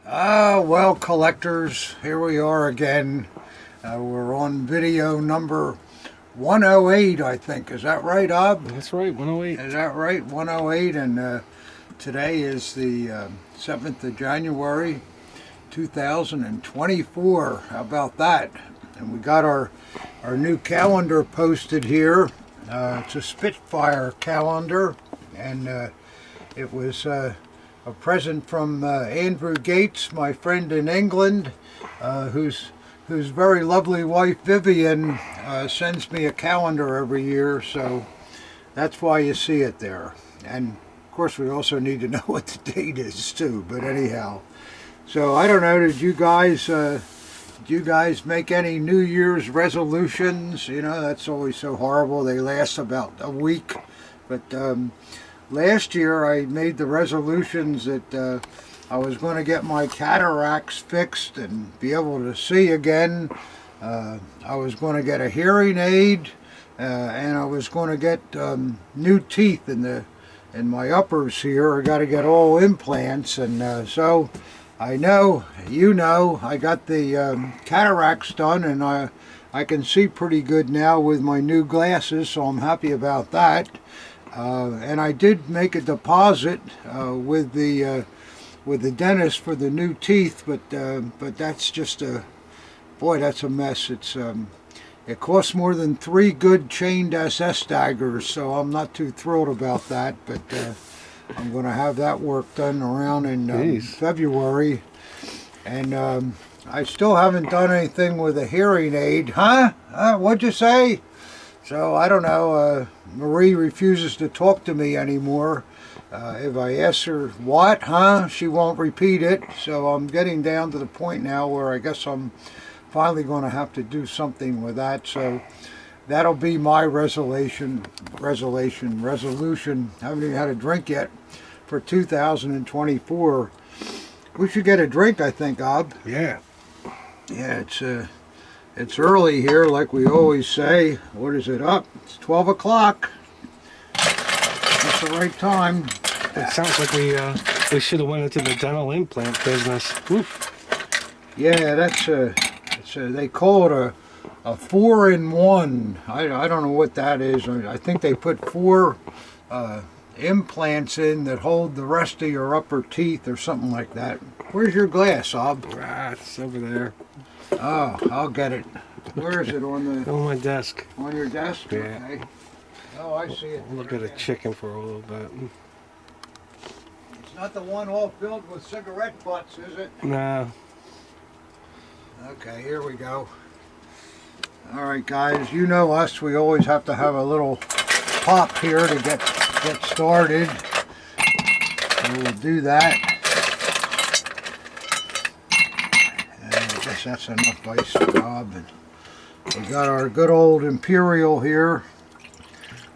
Well, collectors, here we are again. We're on video number 108, I think. Is that right, Ob? That's right, 108. Is that right? 108, and today is the 7th of January, 2024. How about that? And we got our new calendar posted here. It's a Spitfire calendar, and it was a present from Andrew Gates, my friend in England, whose very lovely wife Vivian sends me a calendar every year, so that's why you see it there. And of course we also need to know what the date is too, but anyhow. So I don't know, did you guys make any New Year's resolutions? You know, that's always so horrible. They last about a week, but last year I made the resolutions that I was going to get my cataracts fixed and be able to see again. I was going to get a hearing aid, and I was going to get new teeth in my uppers here. I got to get all implants, and so I know, I got the cataracts done, and I can see pretty good now with my new glasses, so I'm happy about that. And I did make a deposit with the dentist for the new teeth, but that's just that's a mess. It costs more than 3 good chained SS daggers, so I'm not too thrilled about that. But I'm going to have that work done around in February, and I still haven't done anything with a hearing aid. What'd you say? So I don't know. Marie refuses to talk to me anymore. If I ask her what, she won't repeat it. So I'm getting down to the point now where I guess I'm finally going to have to do something with that. So that'll be my resolution. Haven't even had a drink yet for 2024. We should get a drink, I think, Ob. Yeah. Yeah, it's early here, like we always say. What is it up? It's 12 o'clock. That's the right time. It sounds like we should have went into the dental implant business. Oof. Yeah, they call it a 4-in-1. I don't know what that is. I think they put 4 implants in that hold the rest of your upper teeth or something like that. Where's your glass, Ob? It's over there. Oh, I'll get it. Where is it? On my desk. On your desk? Yeah. Okay. Oh, I see it. I'll look at a chicken for a little bit. It's not the one all filled with cigarette butts, is it? No. Okay, here we go. All right, guys, you know us. We always have to have a little pop here to get started. So we'll do that. And I guess that's enough ice for Bob. And we got our good old Imperial here.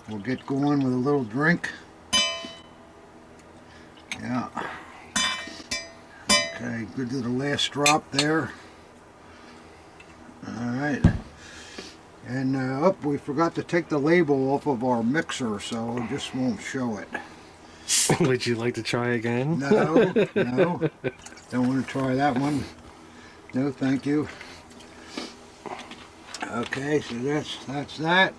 We'll get going with a little drink. Yeah. Okay, good to the last drop there. Alright. And we forgot to take the label off of our mixer, so it just won't show it. Would you like to try again? No. Don't want to try that one. No, thank you. Okay, so that's that.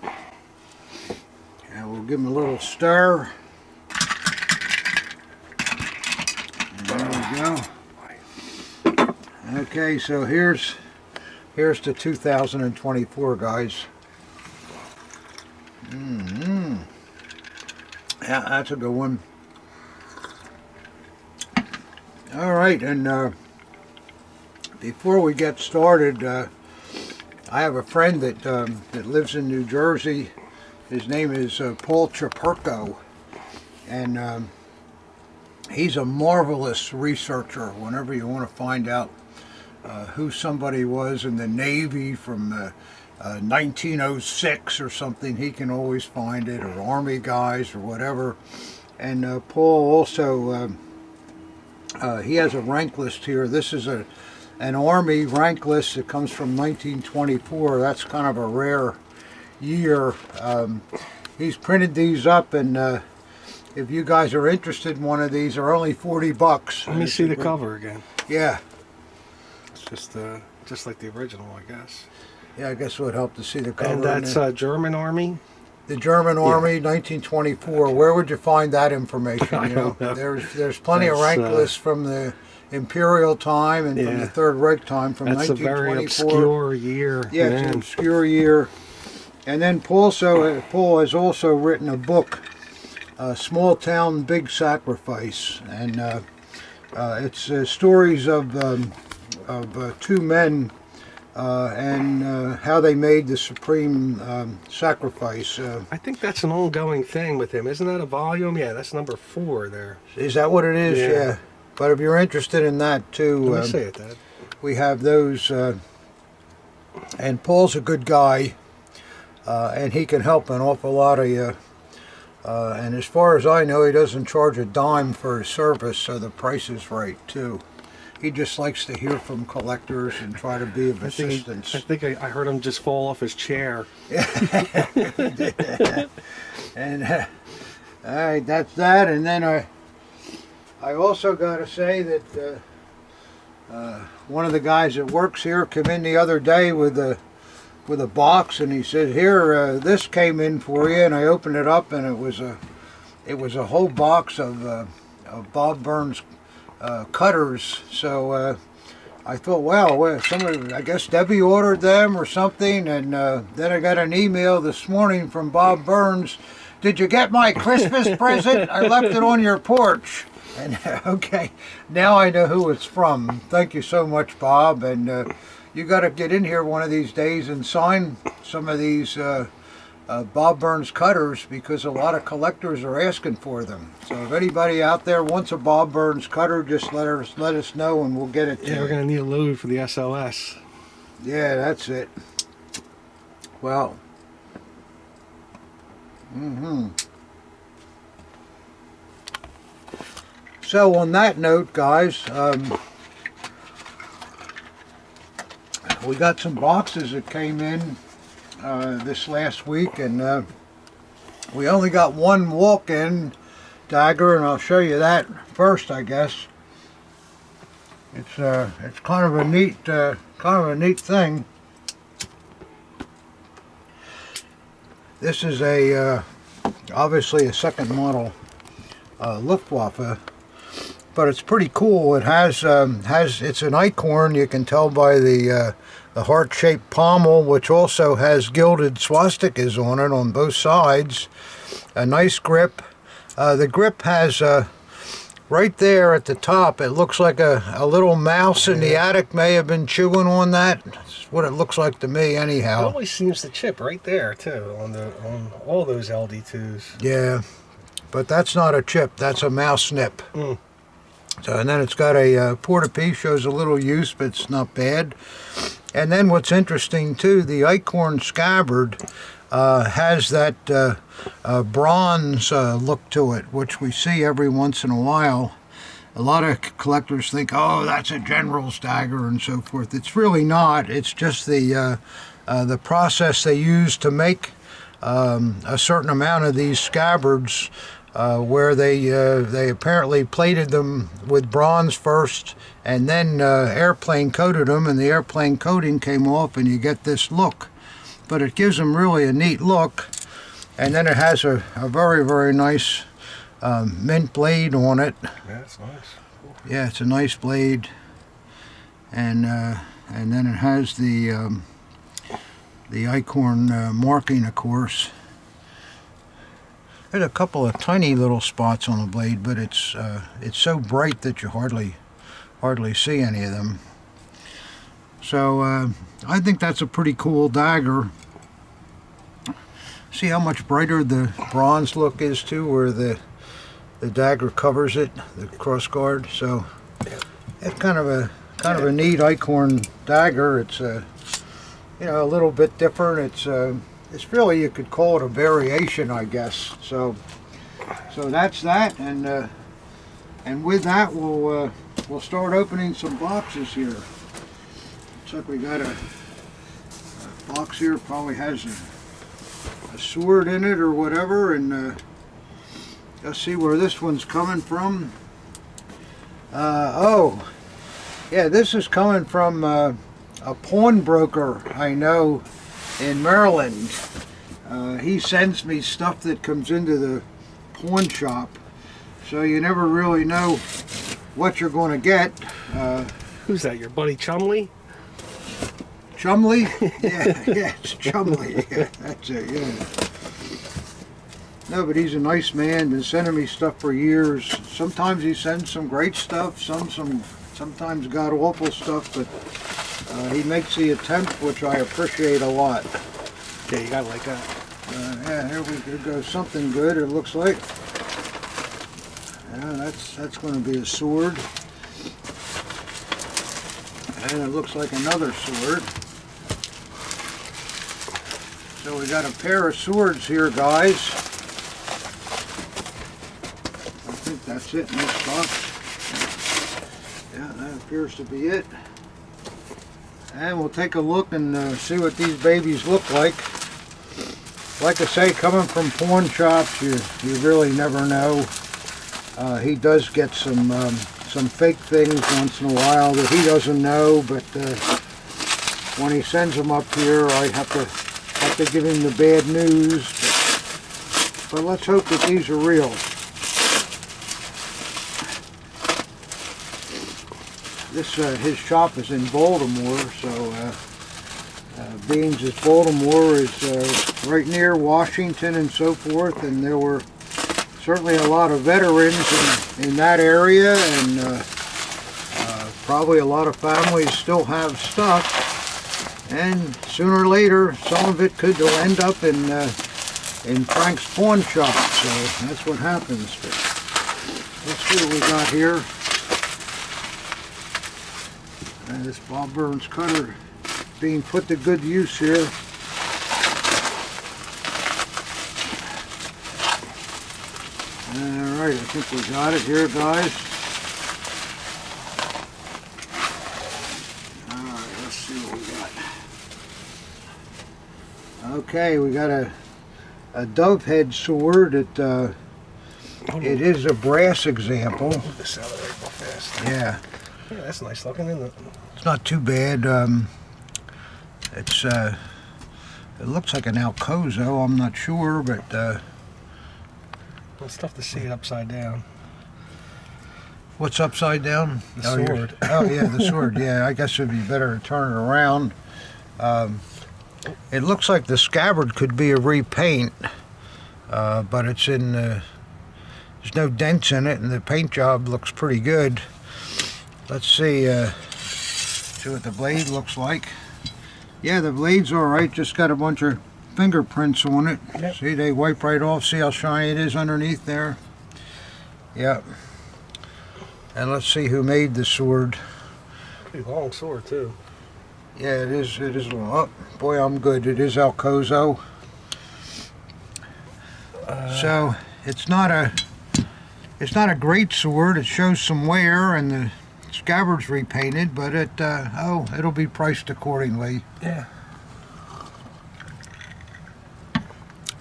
And we'll give them a little stir. And there we go. Okay, so here's to 2024, guys. Yeah, that's a good one. All right, and before we get started, I have a friend that lives in New Jersey. His name is Paul Chaperko, and he's a marvelous researcher. Whenever you want to find out who somebody was in the Navy from 1906 or something, he can always find it, or Army guys or whatever. And Paul also, he has a rank list here. This is an Army rank list that comes from 1924. That's kind of a rare year. He's printed these up, and if you guys are interested in one of these, they're only $40. Let me see the cover again. Yeah. It's just like the original, I guess. Yeah, I guess it would help to see the cover. And that's German Army. The German Army, 1924. Okay. Where would you find that information? I don't know. There's plenty of That's, rank lists from the Imperial time and from the Third Reich time from That's 1924. a very obscure year. Yeah, it's an obscure year. And then Paul has also written a book, Small Town Big Sacrifice, and it's stories of two men and how they made the supreme sacrifice. I think that's an ongoing thing with him. Isn't that a volume? Yeah, that's number 4 there. Is that what it is? Yeah. Yeah. But if you're interested in that too, Let me say it, Dad. we have those. And Paul's a good guy, and he can help an awful lot of you. And as far as I know, he doesn't charge a dime for his service, so the price is right too. He just likes to hear from collectors and try to be of assistance. I think I heard him just fall off his chair. And all right, that's that. And then I also got to say that one of the guys that works here came in the other day with a box, and he said, "Here, this came in for you." And I opened it up, and it was a whole box of Bob Burns cutters. So I thought, well, somebody, I guess Debbie ordered them or something. And then I got an email this morning from Bob Burns. "Did you get my Christmas present? I left it on your porch." And okay, now I know who it's from. Thank you so much, Bob. And you got to get in here one of these days and sign some of these Bob Burns cutters, because a lot of collectors are asking for them. So if anybody out there wants a Bob Burns cutter, just let us know and we'll get it to you. Yeah, we're going to need a load for the SOS. Yeah, that's it. Well. So on that note, guys, we got some boxes that came in this last week, and we only got one walk-in dagger, and I'll show you that first, I guess. It's kind of a neat thing. This is obviously a second model Luftwaffe, but it's pretty cool. It has it's an acorn. You can tell by the heart-shaped pommel, which also has gilded swastikas on it on both sides. A nice grip. The grip has right there at the top, it looks like a little mouse in the attic may have been chewing on that. That's what it looks like to me, It anyhow. always seems to chip right there too on all those LD2s. Yeah, but that's not a chip. That's a mouse nip. Mm. So, and then it's got a porta-piece, shows a little use, but it's not bad. And then what's interesting too, the acorn scabbard has that bronze look to it, which we see every once in a while. A lot of collectors think, oh, that's a general's dagger and so forth. It's really not. It's just the process they use to make a certain amount of these scabbards, where they apparently plated them with bronze first and then airplane coated them, and the airplane coating came off and you get this look. But it gives them really a neat look. And then it has a very, very nice mint blade on it. Yeah, that's nice. Cool. Yeah, it's a nice blade. And then it has the acorn marking, of course. There's a couple of tiny little spots on the blade, but it's so bright that you hardly see any of them. So I think that's a pretty cool dagger. See how much brighter the bronze look is too, where the dagger covers it, the crossguard. So it's kind of a neat acorn dagger. It's a little bit different. It's really, you could call it a variation, I guess. So that's that, and with that we'll start opening some boxes here. Looks like we got a box here, probably has a sword in it or whatever, and let's see where this one's coming from. Oh, Yeah, this is coming from a pawnbroker I know in Maryland. He sends me stuff that comes into the pawn shop, so you never really know what you're going to get. Who's that? Your buddy Chumley? Chumley? Yeah, it's Chumley. Yeah, that's it, yeah. No, but he's a nice man, been sending me stuff for years. Sometimes he sends some great stuff, sometimes god-awful stuff, but he makes the attempt, which I appreciate a lot. Yeah, you got like that. Yeah, here goes something good, it looks like. Yeah, that's going to be a sword. And it looks like another sword. So we got a pair of swords here, guys. I think that's it in this box. Yeah, that appears to be it. And we'll take a look and see what these babies look like. Like I say, coming from pawn shops, you really never know. He does get some fake things once in a while that he doesn't know, but when he sends them up here, I have to give him the bad news. But let's hope that these are real. His shop is in Baltimore, so being as Baltimore is right near Washington and so forth, and there were certainly a lot of veterans in that area, and probably a lot of families still have stuff, and sooner or later some of it could end up in Frank's pawn shop, so that's what happens. But let's see what we got here. And this Bob Burns cutter being put to good use here. Alright, I think we got it here, guys. Alright, let's see what we got. Okay, we got a dove head sword. It is a brass example. Move this out of there real fast. Yeah. Yeah, that's nice looking, isn't it? It's not too bad. It looks like an Alcozo, I'm not sure, but It's tough to see it upside down. what's upside down? The sword. Oh yeah, the sword. Yeah, I guess it'd be better to turn it around. It looks like the scabbard could be a repaint, but it's in. There's no dents in it, and the paint job looks pretty good. Let's see. See what the blade looks like. Yeah, the blade's all right. Just got a bunch of fingerprints on it. Yep. See, they wipe right off. See how shiny it is underneath there? Yep. And let's see who made the sword. Pretty long sword too. Yeah, it is long. Oh, boy, I'm good. It is Alcozo. So it's not a great sword. It shows some wear, and the scabbard's repainted, but it'll be priced accordingly. Yeah.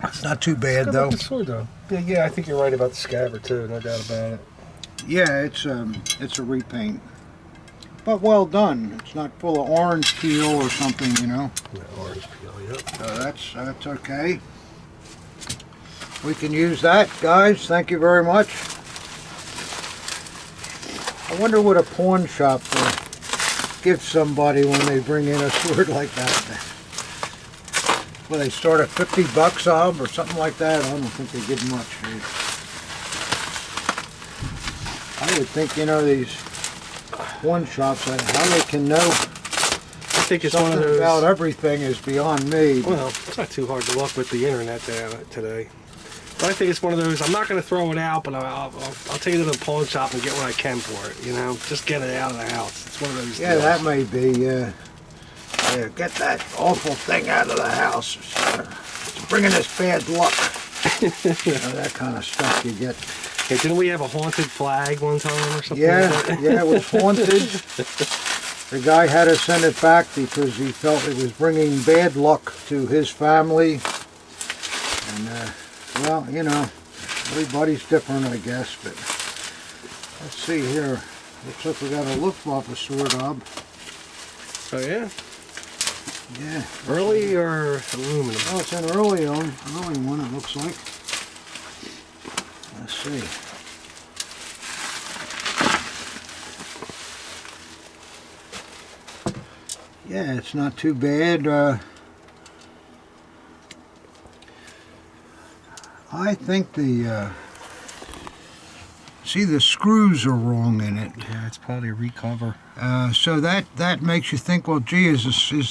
It's not too bad, Good though. looking sword, though. Yeah, I think you're right about the scabbard too. No doubt about it. Yeah, it's a repaint, but well done. It's not full of orange peel or something, you know. Yeah, orange peel. Yep. So that's okay. We can use that, guys. Thank you very much. I wonder what a pawn shop will give somebody when they bring in a sword like that. Well, they start at $50 on or something like that. I don't think they give much. I would think, you know, these pawn shops, how they can know I think it's one of something those. about everything is beyond me. Well, it's not too hard to look with the internet today. But I think it's one of those. I'm not going to throw it out, but I'll take it to the pawn shop and get what I can for it. You know, just get it out of the house. It's one of those. Yeah, deals. that may be. Yeah, get that awful thing out of the house. It's bringing us bad luck. You know, that kind of stuff you get. Hey, didn't we have a haunted flag one time or something? Yeah, like that? yeah, it was haunted. The guy had to send it back because he felt it was bringing bad luck to his family. And, well, you know, everybody's different, I guess. But let's see here. Looks like we got a Luftwaffer sword ob. Oh yeah? Yeah. Early or aluminum? Oh, it's an early one, it looks like. Let's see. Yeah, it's not too bad. I think see, the screws are wrong in it. Yeah, it's probably a recover. So that makes you think, well, gee, is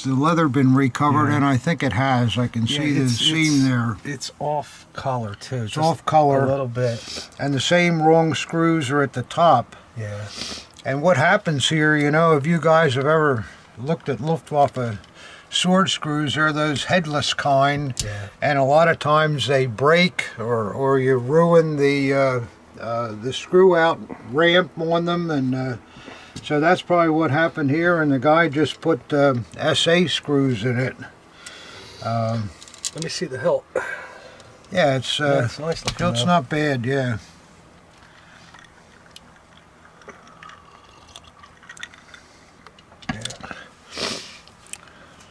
the leather been recovered? Yeah. And I think it has. I can see the seam there. It's off color too. It's off color. A little bit. And the same wrong screws are at the top. Yeah. And what happens here, you know, if you guys have ever looked at Luftwaffe sword screws, they're those headless kind. Yeah. And a lot of times they break or you ruin the screw out ramp on them, and so that's probably what happened here, and the guy just put SA screws in it. Let me see the hilt. Yeah, it's It's nice looking. hilt's not bad, yeah.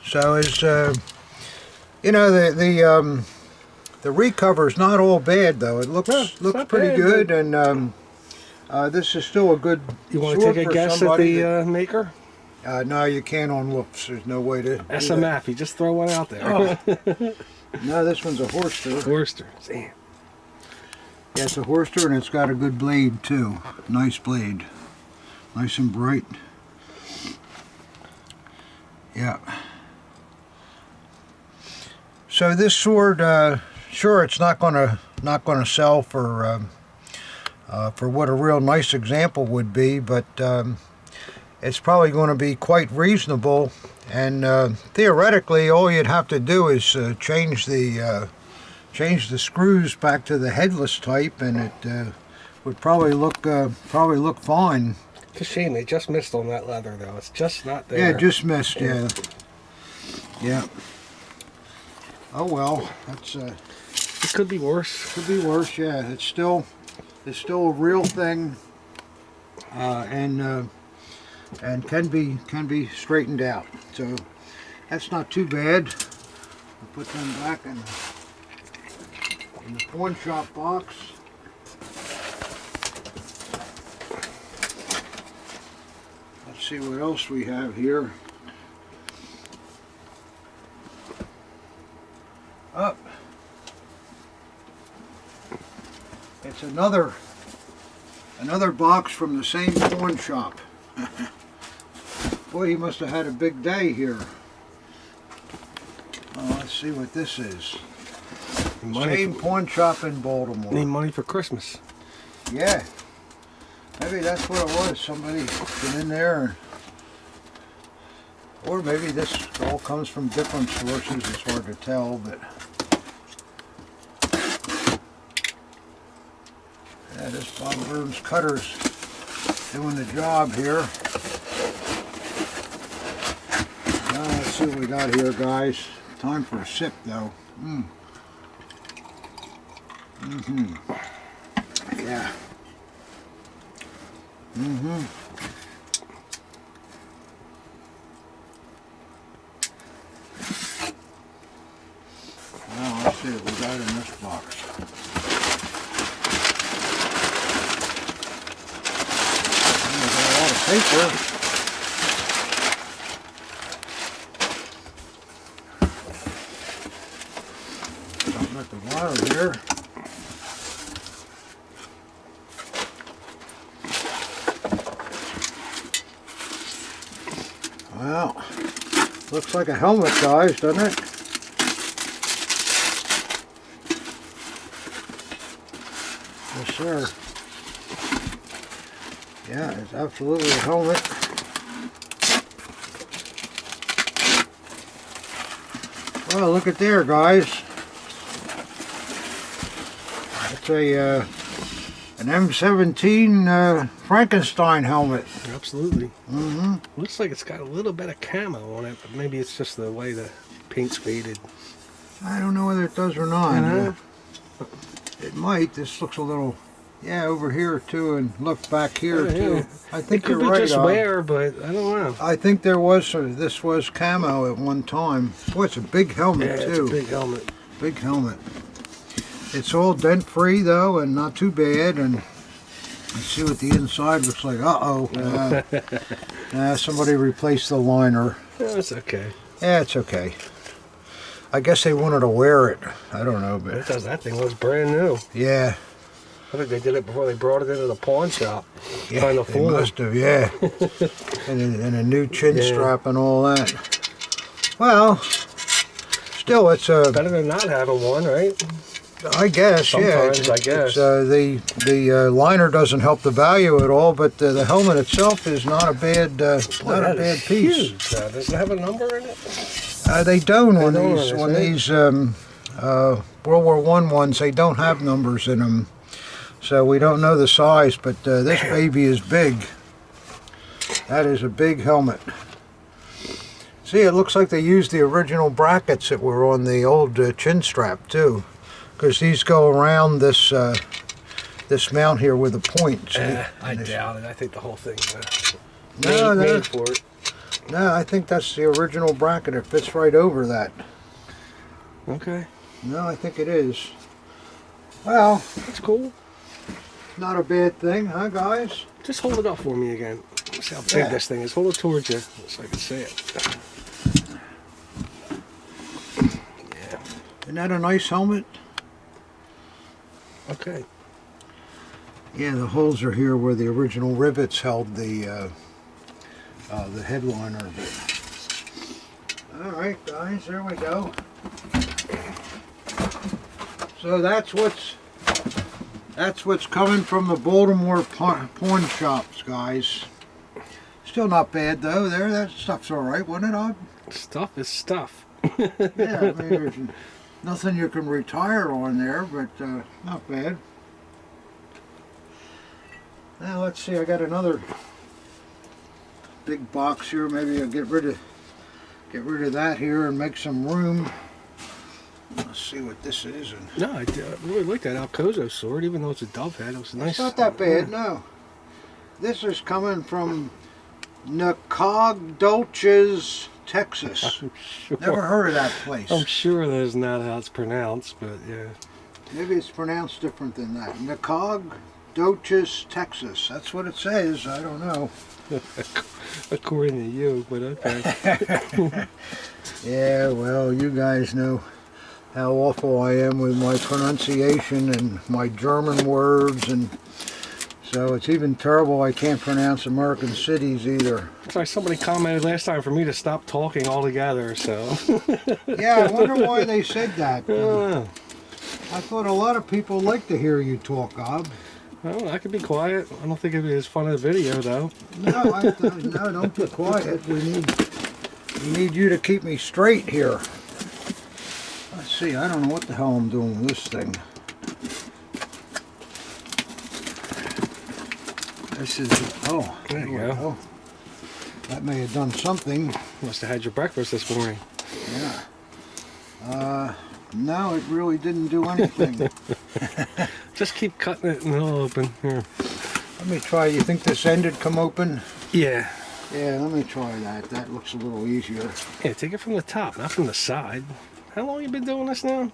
So is you know, the recover is not all bad though. It looks not pretty bad, good, and this is still a good. You want to sword take a for guess at somebody the maker? no, you can't on Lufts. There's no way to. do that. SMF. You just throw one out there. Oh. No, this one's a Horster. Worcester. Damn. Yeah, it's a Horster, and it's got a good blade too. Nice blade, nice and bright. Yeah. So this sword, sure, it's not gonna sell for what a real nice example would be, but it's probably going to be quite reasonable. And theoretically, all you'd have to do is change the screws back to the headless type, and it would probably look fine. It's a shame they just missed on that leather though. It's just not there. Yeah, just missed. Yeah. Yeah. Oh well, that's It could be worse. could be worse. Yeah, it's still a real thing, and can be straightened out. So that's not too bad. We'll put them back in the pawn shop box. Let's see what else we have here. Up. It's another box from the same pawn shop. Boy, he must have had a big day here. Oh, let's see what this is. Same pawn shop in Baltimore. Need money for Christmas. Yeah. Maybe that's what it was. Somebody been in there. Or maybe this all comes from different sources. It's hard to tell, but yeah, this Bob Burns cutter's doing the job here. Now let's see what we got here, guys. Time for a sip, though. Yeah. Now let's see what we got in this box. We got a lot of paper. Something at the bottom here. Well, looks like a helmet, guys, doesn't it? Yes, sir. Yeah, it's absolutely a helmet. Well, look at there, guys. It's an M17 Frankenstein helmet. Absolutely. Looks like it's got a little bit of camo on it, but maybe it's just the way the paint's faded. I don't know whether it does or not. You know? It might. This looks a little Yeah, over here too, and look back here Yeah, too. yeah. I think It could you're be right. just wear, but I don't know. I think there was this was camo at one time. Boy, it's a big helmet Yeah, too. it's a big helmet. Big helmet. It's all dent free though, and not too bad. And let's see what the inside looks like. Somebody replaced the liner. Yeah, it's okay. Yeah, it's okay. I guess they wanted to wear it. I don't know, but That thing looks brand new. yeah. I think they did it before they brought it into the pawn shop. Yeah, Kind of they fool. must have, yeah. and a new chin Yeah. strap and all that. Well, still, it's a. Better than not having one, right? I guess, yeah. Sometimes, I guess. The liner doesn't help the value at all, but the helmet itself is not a bad piece. Huge. Does it have a number in it? They don't on don't, these I see. World War I ones. They don't have numbers in them, so we don't know the size. But this baby is big. That is a big helmet. See, it looks like they used the original brackets that were on the old chin strap too, because these go around this this mount here with a point. See? I doubt it. I think the whole thing No, no. made for it. No, I think that's the original bracket. It fits right over that. Okay. No, I think it is. Well, That's cool. not a bad thing, huh, guys? Just hold it up for me again. See how big Yeah. this thing is. Hold it towards you so I can see it. Yeah. Isn't that a nice helmet? Okay. Yeah, the holes are here where the original rivets held the headliner. All right, guys, there we go. So that's what's coming from the Baltimore pawn shops, guys. Still not bad though. That stuff's all right, wasn't it, Ob? Stuff is stuff. Yeah, I mean, there's nothing you can retire on there, but not bad. Now let's see. I got another big box here. Maybe I'll get rid of that here and make some room. Let's see what this is. And No, I really like that Alcozo sword, even though it's a dove head. It was nice. it's not that bad, no. This is coming from Nacogdoches, Texas. Sure. Never heard of that place. I'm sure that is not how it's pronounced, but yeah. Maybe it's pronounced different than that. Nacogdoches, Texas. That's what it says. I don't know. According to you, but okay. Yeah, well, you guys know how awful I am with my pronunciation and my German words, and so it's even terrible I can't pronounce American cities either. Sorry, somebody commented last time for me to stop talking altogether, so. Yeah, I wonder why they said that. I don't know. I thought a lot of people like to hear you talk, Ob. Well, I could be quiet. I don't think it'd be as fun as video, though. No, no, don't be quiet. We need you to keep me straight here. Let's see, I don't know what the hell I'm doing with this thing. This is, oh, There you we go. That may have done something. Must have had your breakfast this morning. Yeah. No, it really didn't do anything. Just keep cutting it and it'll open. Here. Let me try. You think this end would come open? Yeah. Yeah, let me try that. That looks a little easier. Yeah, take it from the top, not from the side. How long you been doing this now?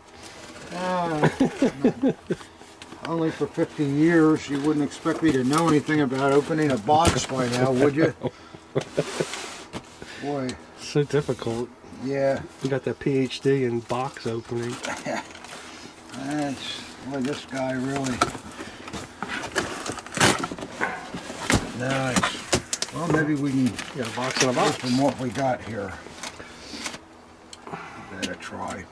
Only for 50 years. You wouldn't expect me to know anything about opening a box by now, would you? Boy, So difficult. yeah. You got that PhD in box opening. Boy, this guy really. Nice. Well, maybe we can You got a box in a box. from what we got here. Give that a try.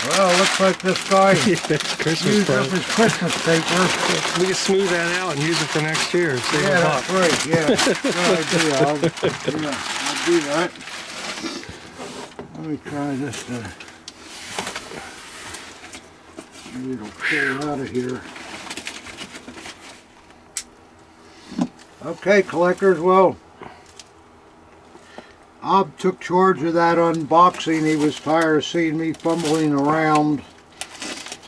Well, looks like this guy Yeah, it's Christmas used up present. his Christmas paper. We can smooth that out and use it for next year. Save Yeah, a that's buck. right. Yeah, good idea. I'll do that. Let me try this. Maybe it'll pull it out of here. Okay, collectors. Well, I Ob took charge of that unboxing. He was tired of seeing me fumbling around.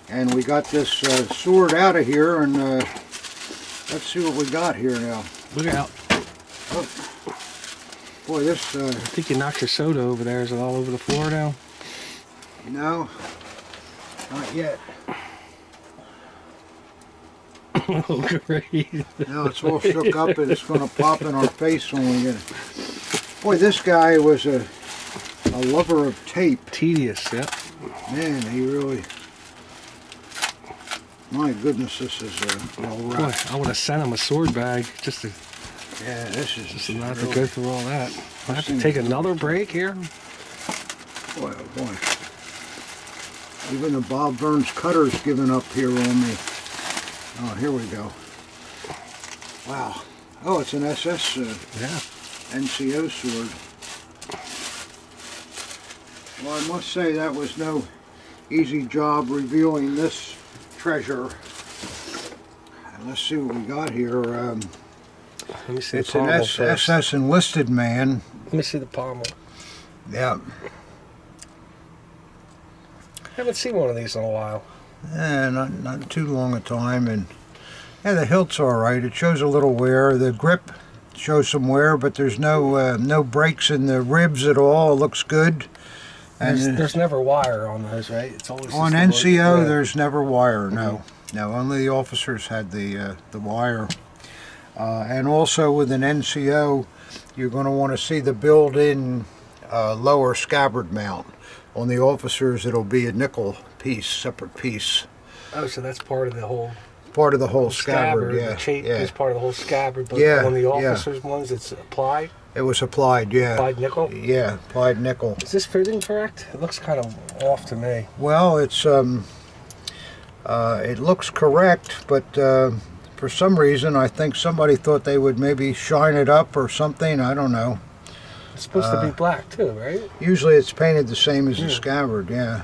And we got this sword out of here, and let's see what we got here now. Look out. Oh. Boy, this... I think you knocked your soda over there. Is it all over the floor now? No, not yet. Oh, great. Now it's all shook up and it's going to pop in our face when we get it. Boy, this guy was a lover of tape. Tedious, yep. Man, he really... My goodness, this is well wrapped. Boy, I would have sent him a sword bag just to, Yeah, this is just not to really, go through all that. I have to take another break here. Boy, oh boy. Even the Bob Burns cutter's given up here on me. Oh, here we go. Wow. Oh, it's an SS NCO sword. Well, I must say that was no easy job revealing this treasure. And let's see what we got here. Let me see It's the an pommel first. SS enlisted man. Let me see the pommel. Yeah. Haven't seen one of these in a while. Not too long a time, and yeah, the hilt's all right. It shows a little wear. The grip shows some wear, but there's no breaks in the ribs at all. It looks good. And There's never wire on those, right? It's always on just the NCO, wood. there's never wire. No, no. Only the officers had the wire. And also with an NCO, you're going to want to see the built-in lower scabbard mount. On the officers, it'll be a nickel piece, separate piece. Oh, so that's part of the whole Part of the whole scabbard, The yeah. chain Yeah. is part of the whole scabbard, but Yeah, on the yeah. officers' ones, it's applied, It was applied, yeah. applied nickel. Yeah, applied nickel. Is this fitting correct? It looks kind of off to me. Well, it's it looks correct, but for some reason, I think somebody thought they would maybe shine it up or something. I don't know. It's supposed to be black too, right? Usually, it's painted the same as the scabbard. Yeah,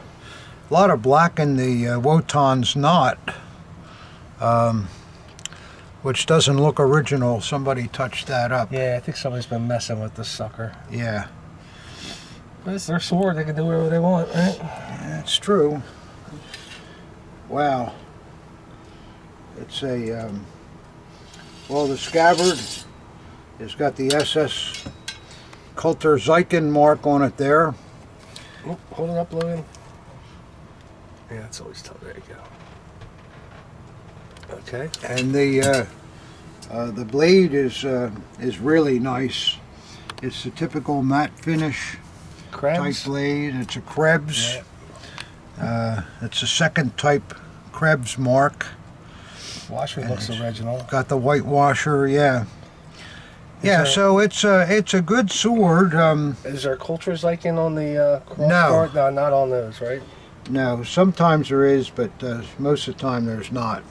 a lot of black in the Wotan's knot, which doesn't look original. Somebody touched that up. Yeah, I think somebody's been messing with this sucker. Yeah, But it's their sword; they can do whatever they want, right? that's true. Wow. It's a well, the scabbard has got the SS Coulter Zeichen mark on it there. Oh, hold it up, Logan. Yeah, it's always tough. There you go. Okay. And the blade is really nice. It's the typical matte finish Krebs. type blade. It's a Krebs. Yeah. It's a second type Krebs mark. Washer And looks it's original. Got the white washer. Yeah. Yeah. there- So it's a good sword. Is there Coulter Zeichen on the crossbar? No. No, not on those, right? No, sometimes there is, but most of the time there's not.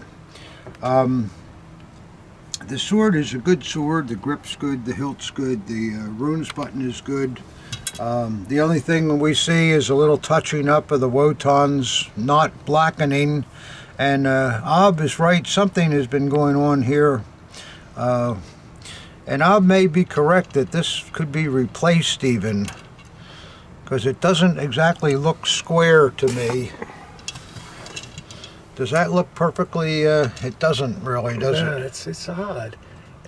The sword is a good sword. The grip's good. The hilt's good. The runes button is good. The only thing we see is a little touching up of the Wotan's knot blackening. And Ob is right. Something has been going on here. And Ob may be correct that this could be replaced even, because it doesn't exactly look square to me. Does that look perfectly? It doesn't really, does No, it? it's odd.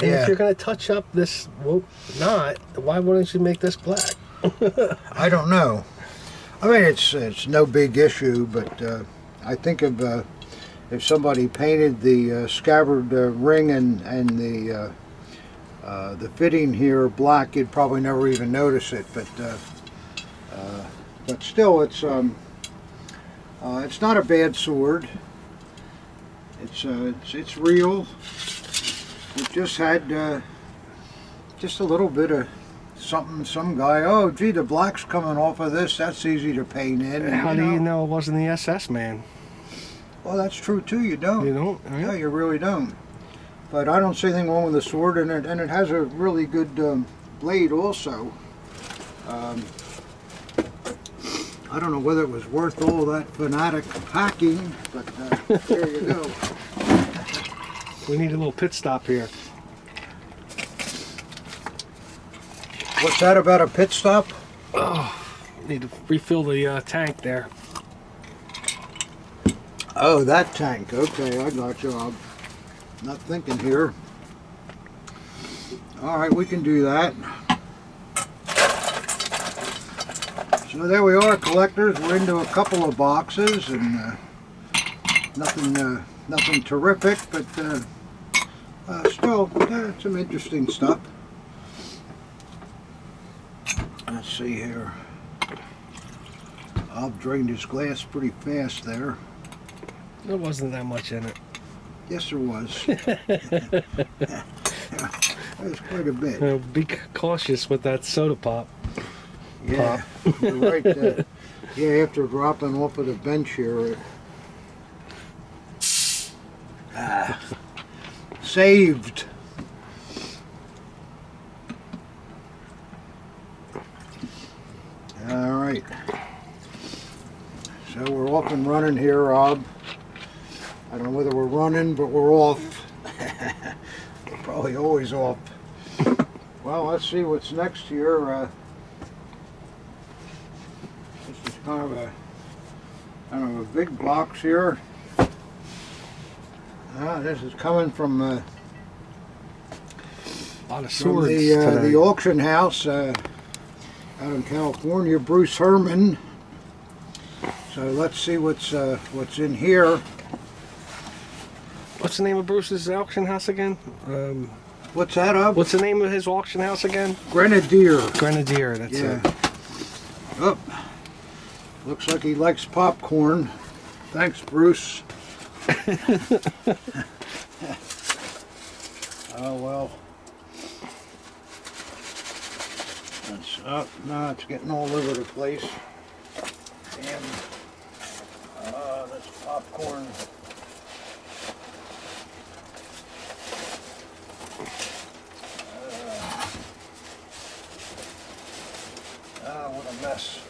And Yeah. if you're going to touch up this knot, why wouldn't you make this black? I don't know. I mean, it's no big issue, but I think if somebody painted the scabbard ring and the fitting here black, you'd probably never even notice it. But still, it's not a bad sword. It's real. It just had just a little bit of something. Some guy, oh gee, the black's coming off of this. That's easy to paint in. How do you know it wasn't the SS man? Well, that's true too. You don't. You don't? Right? No, you really don't. But I don't see anything wrong with the sword, and it has a really good blade also. I don't know whether it was worth all that fanatic hacking, but there you go. We need a little pit stop here. What's that about a pit stop? Need to refill the tank there. Oh, that tank. Okay, I got you. I'm not thinking here. All right, we can do that. So there we are, collectors. We're into a couple of boxes, and nothing terrific, but still some interesting stuff. Let's see here. I've drained his glass pretty fast there. There wasn't that much in it. Yes, there was. There's quite a bit. Be cautious with that soda pop. Yeah, you're right. Yeah, after dropping off of the bench here. Saved. All right. So we're off and running here, Rob. I don't know whether we're running, but we're off. We're probably always off. Well, let's see what's next here. This is kind of a big box here. This is coming from A lot of swords the auction house out in California, Bruce Herman. So let's see what's in here. What's the name of Bruce's auction house again? What's that up? What's the name of his auction house again? Grenadier. Grenadier, that's it. Oh, looks like he likes popcorn. Thanks, Bruce. Oh well. That's up. No, it's getting all over the place. And this popcorn. What a mess.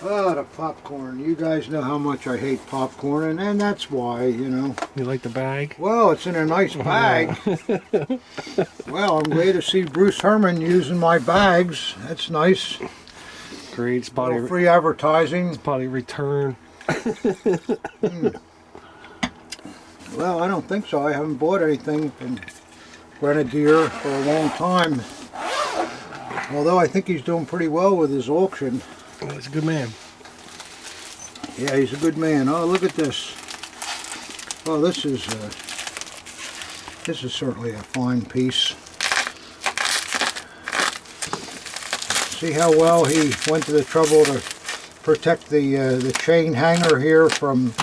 Oh, the popcorn. You guys know how much I hate popcorn, and that's why, you know. You like the bag? Well, it's in a nice bag. Well, I'm glad to see Bruce Herman using my bags. That's nice. Great. It's probably free advertising. probably return. Well, I don't think so. I haven't bought anything from Grenadier for a long time. Although I think he's doing pretty well with his auction. Oh, he's a good man. Yeah, he's a good man. Oh, look at this. Oh, this is certainly a fine piece. See how well he went to the trouble to protect the chain hanger here from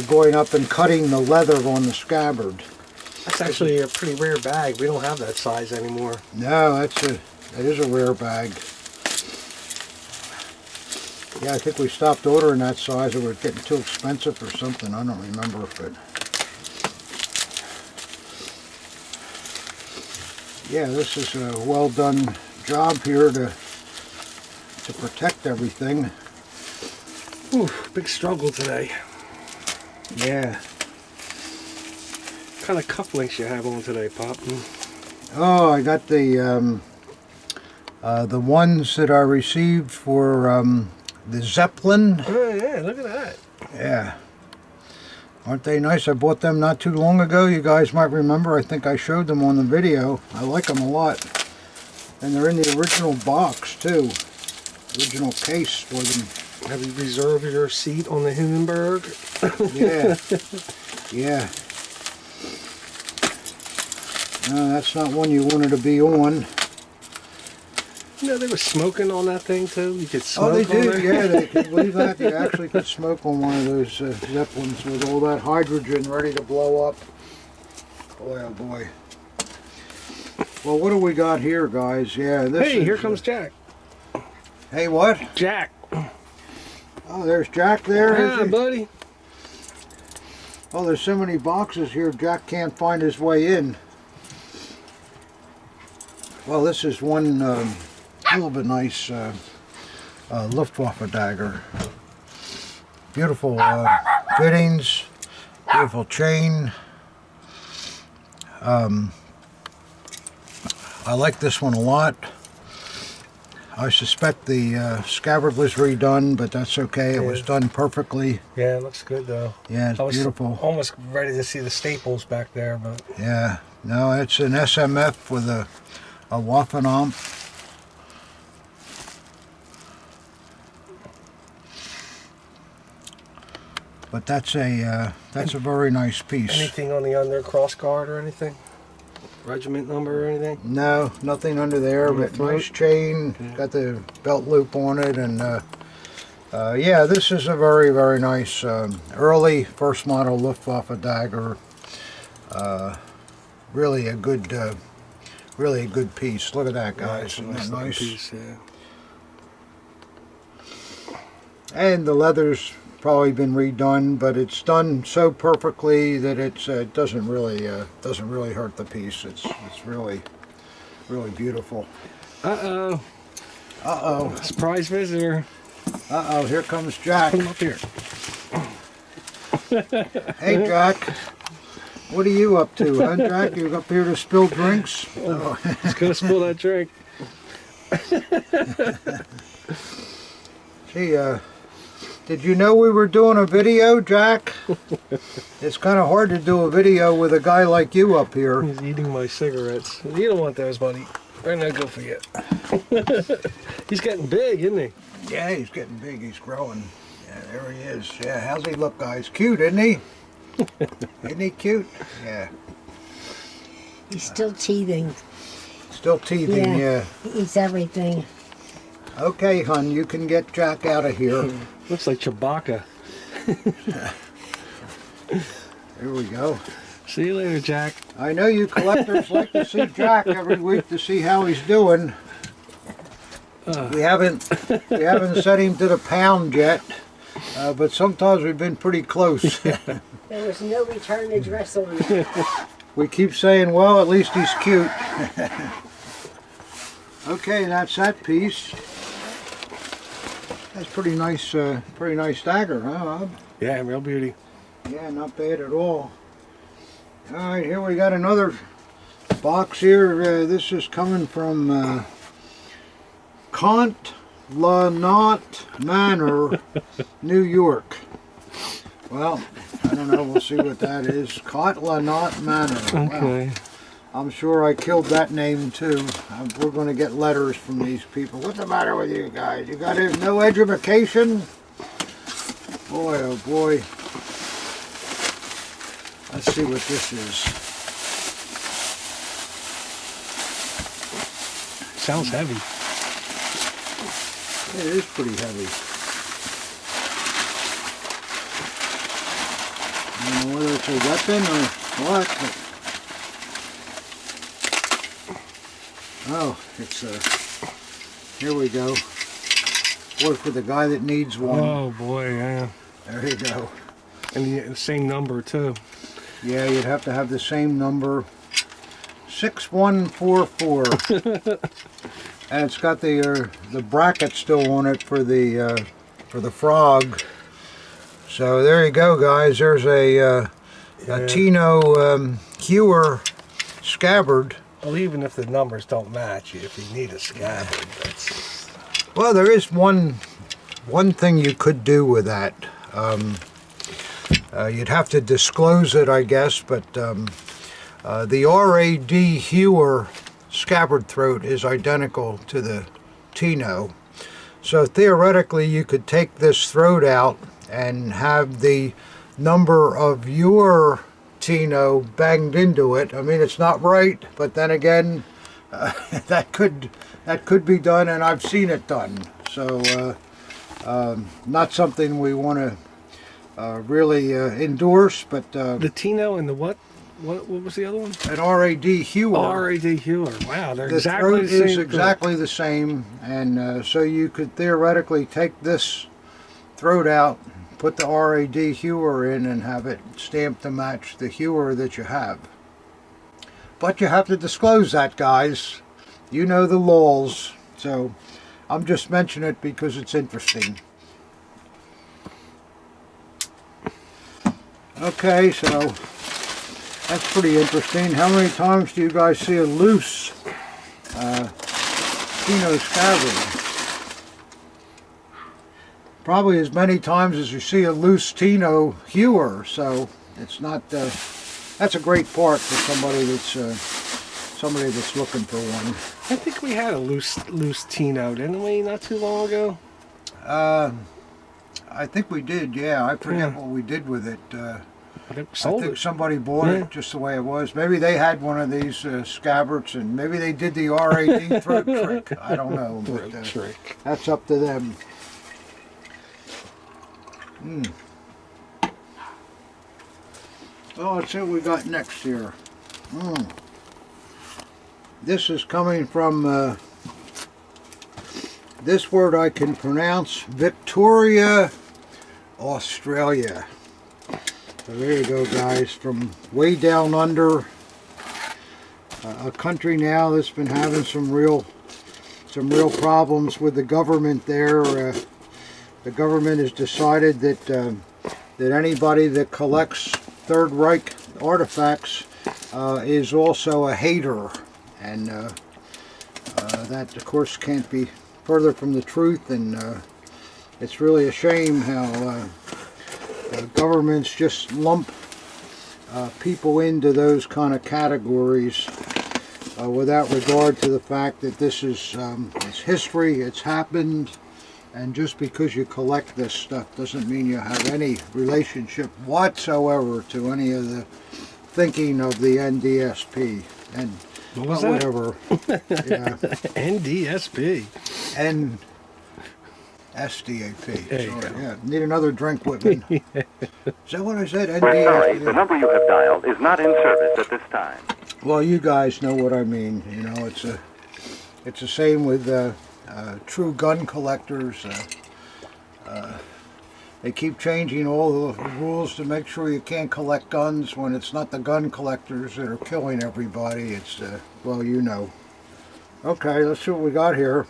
going up and cutting the leather on the scabbard. That's actually a pretty rare bag. We don't have that size anymore. No, that is a rare bag. Yeah, I think we stopped ordering that size. It was getting too expensive or something. I don't remember, but yeah, this is a well done job here to protect everything. Ooh, big struggle today. Yeah. What kind of cufflinks you have on today, Pop? Oh, I got the ones that I received for the Zeppelin. Oh yeah, look at that. Yeah. Aren't they nice? I bought them not too long ago. You guys might remember. I think I showed them on the video. I like them a lot. And they're in the original box too. Original case for them. Have you reserved your seat on the Hindenburg? Yeah. Yeah. No, that's not one you wanted to be on. You know, they were smoking on that thing too. You could smoke. Oh, they on did. there. Yeah, they could believe that. You actually could smoke on one of those Zeppelins with all that hydrogen ready to blow up. Boy, oh boy. Well, what do we got here, guys? Yeah, this Hey, is, here comes Jack. Hey, what? Jack. Oh, there's Jack there. is Hi, he? buddy. Oh, there's so many boxes here, Jack can't find his way in. Well, this is one little bit nice Luftwaffer dagger. Beautiful fittings, beautiful chain. I like this one a lot. I suspect the scabbard was redone, but that's okay. It was done perfectly. Yeah, it looks good though. Yeah, it's beautiful. Almost ready to see the staples back there, but yeah, no, it's an SMF with a Waffen. But that's a very nice piece. Anything on the under cross guard or anything? Regiment number or anything? No, nothing under there, but nice chain. Yeah. Got the belt loop on it, and yeah, this is a very, very nice early first model Luftwaffe dagger. Really a good piece. Look at that, guys. Yeah, Isn't that nice? Piece, yeah. And the leather's probably been redone, but it's done so perfectly that it doesn't really hurt the piece. It's really beautiful. Uh oh. Surprise visitor. Here comes Jack. Put him up here. Hey Jack, what are you up to, huh, Jack? You up here to spill drinks? Oh. He's gonna spill that drink. Gee, did you know we were doing a video, Jack? It's kind of hard to do a video with a guy like you up here. He's eating my cigarettes. You don't want those, buddy. They're no good for you. He's getting big, isn't he? Yeah, he's getting big. He's growing. Yeah, there he is. Yeah, how's he look, guys? Cute, isn't he? Isn't he cute? Yeah. He's still teething. Still teething, yeah. He eats everything. Okay, hon, you can get Jack out of here. Looks like Chewbacca. Here we go. See you later, Jack. I know you collectors like to see Jack every week to see how he's doing. We haven't set him to the pound yet, but sometimes we've been pretty close. There was no return address on it. We keep saying, well, at least he's cute. Okay, that's that piece. That's pretty nice dagger, huh, Bob? Yeah, real beauty. Yeah, not bad at all. All right, here we got another box here. This is coming from Comte La Natte Manor, New York. Well, I don't know. We'll see what that is. Comte La Natte Manor. Okay. Wow. I'm sure I killed that name too. We're going to get letters from these people. What's the matter with you guys? You got no education? Boy, oh boy. Let's see what this is. Sounds heavy. It is pretty heavy. I don't know whether it's a weapon or what, but oh, it's here we go. Work for the guy that needs one. Oh boy, yeah. There you go. And the same number too. Yeah, you'd have to have the same number. 6144. And it's got the bracket still on it for the frog. So there you go, guys. There's a Tino Hewer scabbard. Well, even if the numbers don't match, if you need a scabbard, that's... Well, there is one thing you could do with that. You'd have to disclose it, I guess, but the RAD Hewer scabbard throat is identical to the Tino. So theoretically, you could take this throat out and have the number of your Tino banged into it. I mean, it's not right, but then again, that could be done, and I've seen it done. So not something we want to really endorse, but the Tino and the what? What was the other one? An RAD Hewer. RAD Hewer. Wow, they're The exactly throat the same. is exactly the same, and so you could theoretically take this throat out, put the RAD Hewer in, and have it stamped to match the Hewer that you have. But you have to disclose that, guys. You know the laws. So I'm just mentioning it because it's interesting. Okay, so That's pretty interesting. How many times do you guys see a loose Chino scabbard? Probably as many times as you see a loose Tino hewer. So it's not. That's a great part for somebody that's looking for one. I think we had a loose Tino, didn't we, not too long ago? I think we did. Yeah, I forget what we did with it. I think we I sold think it. somebody bought Yeah. it just the way it was. Maybe they had one of these scabbards, and maybe they did the RAD throat trick. I don't know. But, Throat trick. that's up to them. Well, let's see what we got next here. This is coming from this word I can pronounce, Victoria, Australia. So there you go, guys, from way down under, a country now that's been having some real problems with the government there. The government has decided that anybody that collects Third Reich artifacts is also a hater, and that, of course, can't be further from the truth. And it's really a shame how governments just lump people into those kind of categories without regard to the fact that this is it's history, it's happened, and just because you collect this stuff doesn't mean you have any relationship whatsoever to any of the thinking of the NDSP and What was that? whatever. Yeah. NDSP. And SDAP. There you Sorry, go. yeah. Need another drink, Wittmann. Is that what I said? We're sorry, NDSP? the number you have dialed is not in service at this time. Well, you guys know what I mean. You know, it's the same with true gun collectors. They keep changing all the rules to make sure you can't collect guns when it's not the gun collectors that are killing everybody. It's, well, you know. Okay, let's see what we got here.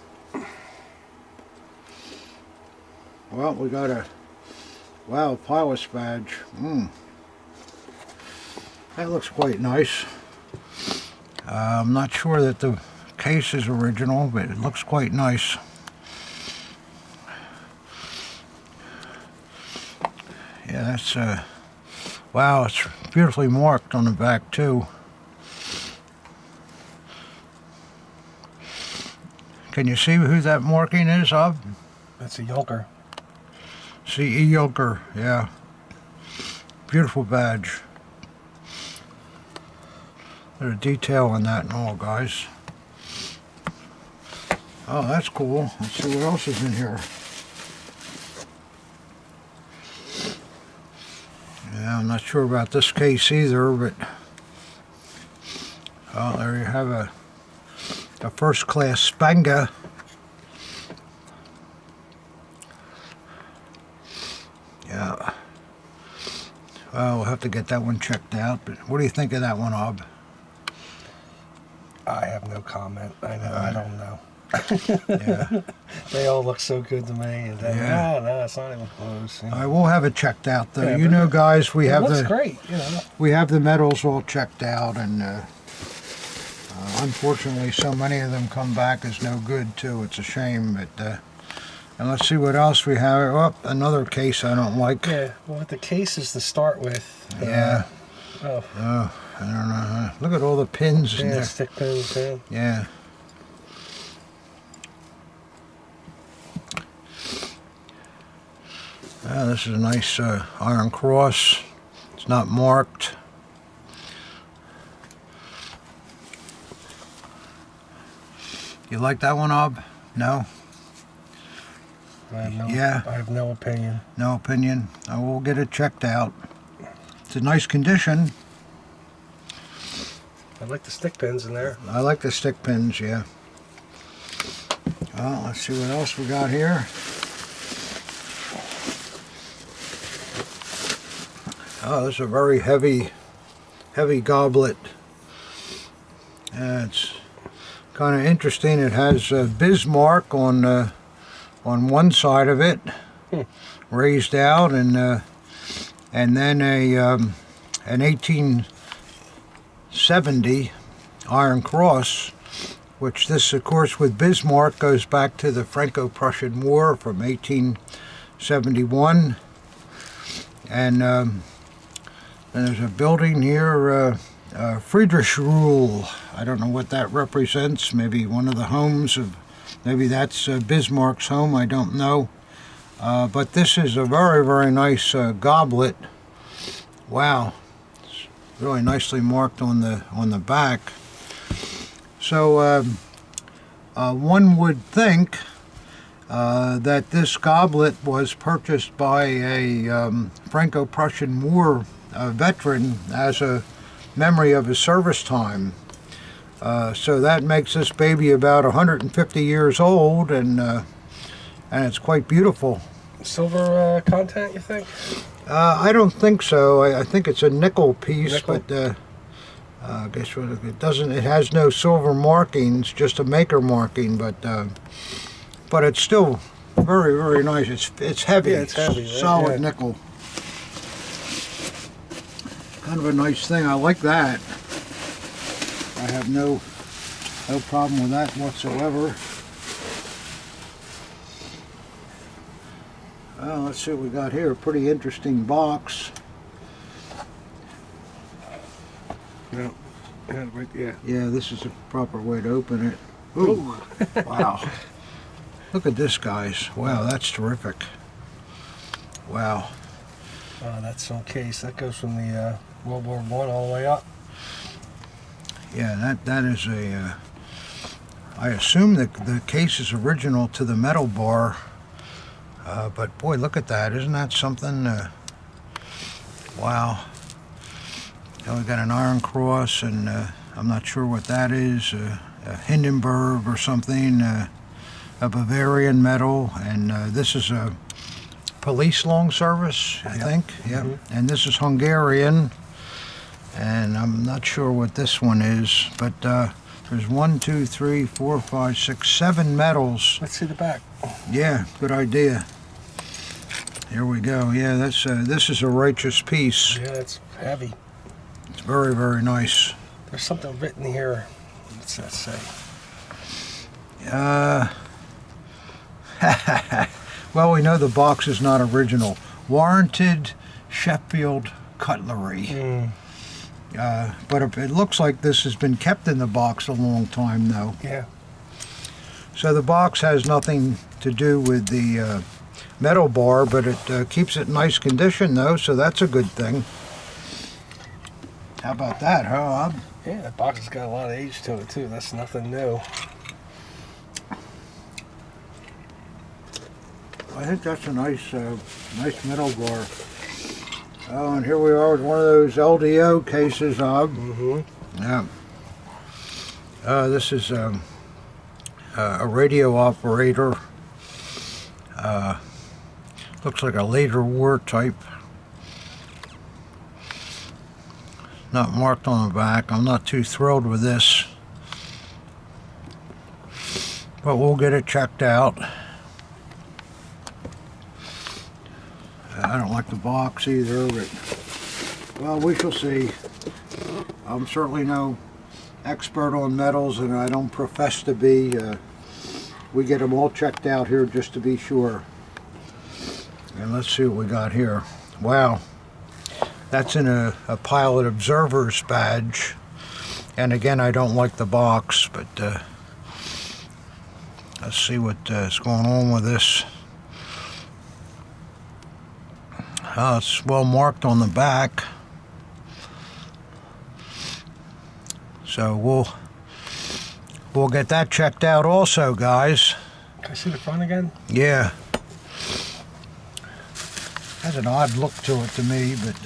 Well, we got a, wow, pilot's badge. That looks quite nice. I'm not sure that the case is original, but it looks quite nice. Yeah, that's, wow, it's beautifully marked on the back, too. Can you see who that marking is, Ob? That's a Yunker. C.E. Yunker, yeah. Beautiful badge. There's a detail on that and all, guys. Oh, that's cool. Let's see what else is in here. Yeah, I'm not sure about this case either, but oh, there you have a first class Spanga. Yeah. Well, we'll have to get that one checked out, but what do you think of that one, Ob? I have no comment. I don't know. Yeah. They all look so good to me, and then, Yeah. no, it's not even close. You know. I will have it checked out, though. Yeah, You but know, guys, we It have looks the great, you know. we have the medals all checked out, and unfortunately, so many of them come back as no good too. It's a shame, but and let's see what else we have. Oh, another case I don't like. Yeah, well, with the cases to start with. Yeah. Oh, Oh, I don't know. Look at all the pins in yeah, there. stick pins, yeah. Yeah. This is a nice Iron Cross. It's not marked. You like that one, Ob? No? Yeah. I have no opinion. No opinion. I will get it checked out. It's in nice condition. I like the stick pins in there. I like the stick pins, yeah. Well, let's see what else we got here. Oh, this is a very heavy goblet. It's kind of interesting. It has Bismarck on one side of it, raised out, and then an 1870 Iron Cross, which this, of course, with Bismarck goes back to the Franco-Prussian War from 1871. And there's a building here, Friedrichsruhe. I don't know what that represents. Maybe one of the homes of, maybe that's Bismarck's home. I don't know. But this is a very, very nice goblet. Wow, it's really nicely marked on the back. So one would think that this goblet was purchased by a Franco-Prussian War veteran as a memory of his service time. So that makes this baby about 150 years old, and it's quite beautiful. Silver content, you think? I don't think so. I think it's a nickel piece, Nickel? but I guess it doesn't. It has no silver markings, just a maker marking. But it's still very, very nice. It's heavy. Yeah, it's heavy, right? Solid Yeah. nickel. Kind of a nice thing. I like that. I have no problem with that whatsoever. Well, let's see what we got here. Pretty interesting box. Yeah. Yeah, right, yeah. Yeah, this is a proper way to open it. Ooh, wow. Look at this, guys. Wow, that's terrific. Wow. Oh, that's some case. That goes from the World War I all the way up. Yeah, that is a... I assume that the case is original to the metal bar. But boy, look at that. Isn't that something? Wow. Now we got an Iron Cross, and I'm not sure what that is. A Hindenburg or something. A Bavarian medal. And this is a police long service, I think. Yep. Mm-hmm. And this is Hungarian. And I'm not sure what this one is. But there's 1, 2, 3, 4, 5, 6, 7 medals. Let's see the back. Yeah, good idea. Here we go. Yeah, this is a righteous piece. Yeah, it's heavy. It's very, very nice. There's something written here. What's that say? Well, we know the box is not original. Warranted Sheffield cutlery. But it looks like this has been kept in the box a long time, though. Yeah. So the box has nothing to do with the metal bar, but it keeps it in nice condition, though, so that's a good thing. How about that, huh, Bob? Yeah, that box has got a lot of age to it, too. That's nothing new. I think that's a nice metal bar. Oh, and here we are with one of those LDO cases, Bob. Mm-hmm. Yeah. This is a radio operator. Looks like a later war type. Not marked on the back. I'm not too thrilled with this. But we'll get it checked out. I don't like the box either, but well, we shall see. I'm certainly no expert on metals, and I don't profess to be. We get them all checked out here just to be sure. And let's see what we got here. Wow, that's in a pilot observer's badge. And again, I don't like the box, but let's see what is going on with this. It's well marked on the back. So we'll get that checked out also, guys. Can I see the front again? Yeah. Has an odd look to it to me, but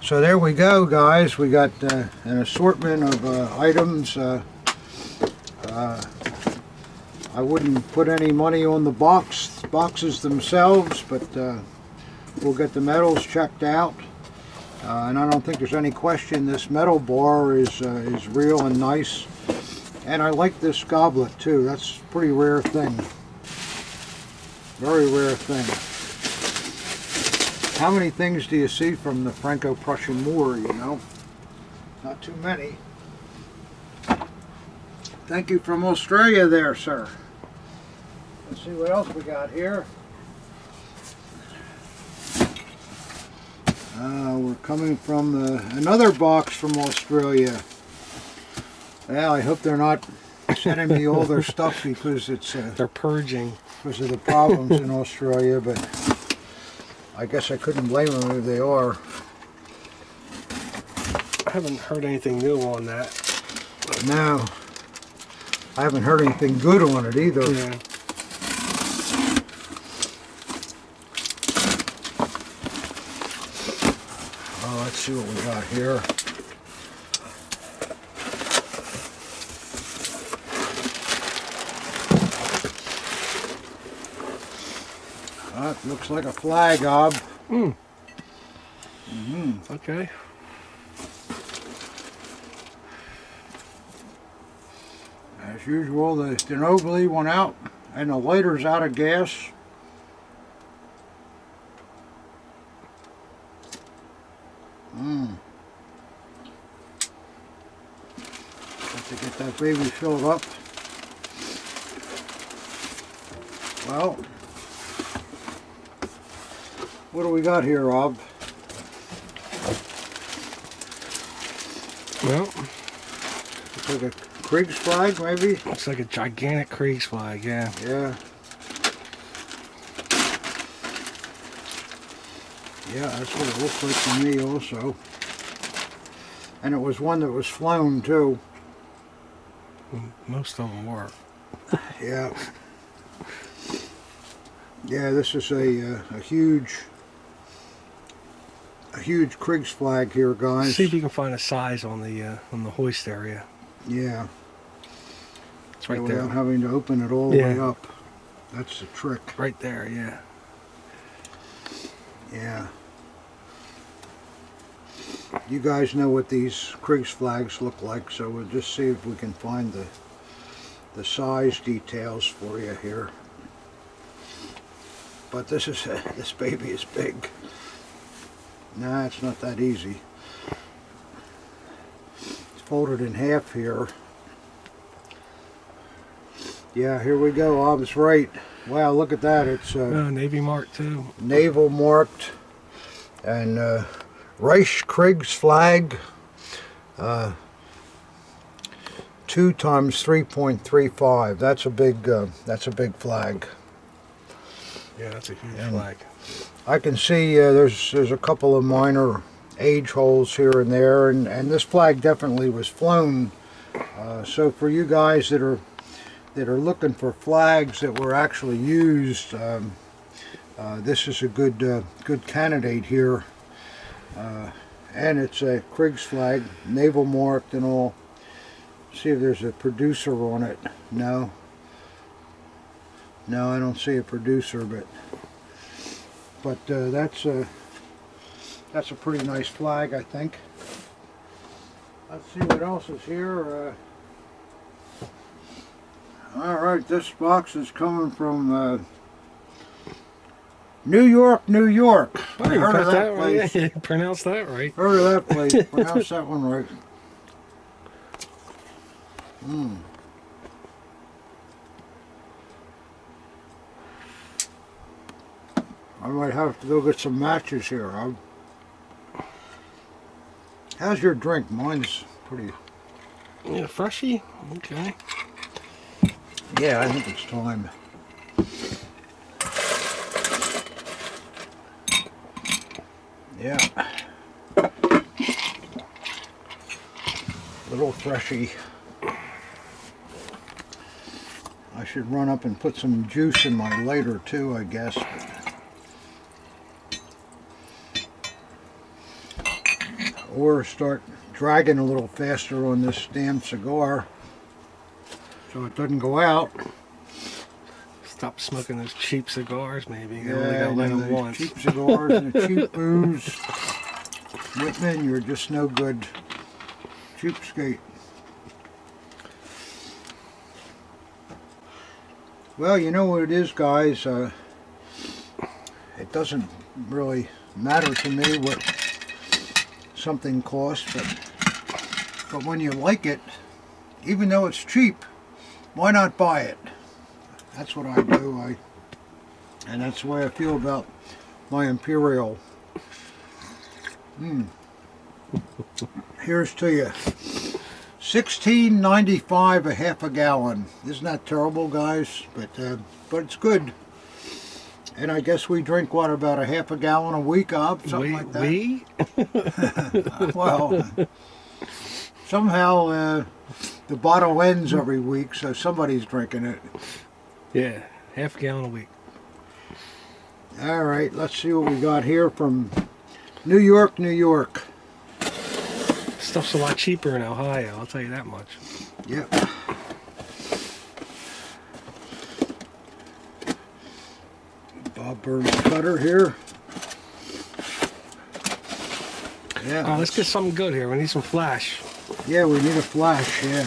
so there we go, guys. We got an assortment of items. I wouldn't put any money on the boxes themselves, but we'll get the metals checked out. And I don't think there's any question this metal bar is real and nice. And I like this goblet too. That's a pretty rare thing. Very rare thing. How many things do you see from the Franco-Prussian War, you know? Not too many. Thank you from Australia there, sir. Let's see what else we got here. We're coming from another box from Australia. Well, I hope they're not sending me all their stuff because it's They're purging. because of the problems in Australia, but I guess I couldn't blame them if they are. I haven't heard anything new on that. No, I haven't heard anything good on it either. Yeah. Oh, let's see what we got here. It looks like a flag, Ob. Okay. As usual, the Denobly went out and the lighter's out of gas. Got to get that baby filled up. Well, what do we got here, Rob? Well, Looks like a Kriegs flag, maybe? looks like a gigantic Kriegs flag, yeah. Yeah. Yeah, that's what it looks like to me also. And it was one that was flown too. Most of them were. Yeah. Yeah, this is a huge Kriegs flag here, guys. See if you can find a size on the hoist area. Yeah. It's right Without there. having to open it all the way Yeah. up. That's the trick. Right there, yeah. Yeah. You guys know what these Kriegs flags look like, so we'll just see if we can find the size details for you here. But this baby is big. Nah, it's not that easy. It's folded in half here. Yeah, here we go. I was right. Wow, look at that. It's Oh, Navy Mark too. naval marked and Reich Kriegs flag. 2 times 3.35. That's a big flag. Yeah, that's a huge And flag. I can see there's a couple of minor age holes here and there, and this flag definitely was flown. So for you guys that are looking for flags that were actually used, this is a good candidate here. And it's a Kriegs flag, naval marked and all. See if there's a producer on it. No, I don't see a producer, but that's a pretty nice flag, I think. Let's see what else is here. All right, this box is coming from New York, New York. Oh, I you heard got of that right. place. You pronounced that right. Heard of that place. Pronounce that one right. I might have to go get some matches here. How's your drink? Mine's pretty... Yeah, freshy. Okay. Yeah, I think it's time. Yeah. Little freshy. I should run up and put some juice in my lighter too, I guess. Or start dragging a little faster on this damn cigar so it doesn't go out. Stop smoking those cheap cigars, maybe. You Yeah, only gotta light them those once. cheap cigars and the cheap booze. Wittmann, you're just no good. Cheapskate. Well, you know what it is, guys. It doesn't really matter to me what something costs, but when you like it, even though it's cheap, why not buy it? That's what I do. And that's the way I feel about my Imperial. Here's to you. $16.95 a half a gallon. Isn't that terrible, guys? But it's good. And I guess we drink, what, about a half a gallon a week, something like that? We? Well, somehow the bottle ends every week, so somebody's drinking it. Yeah, half a gallon a week. All right, let's see what we got here from New York, New York. Stuff's a lot cheaper in Ohio, I'll tell you that much. Yep. Bob Burns cutter here. Yeah. Oh, let's get something good here. We need some flash. Yeah, we need a flash, yeah.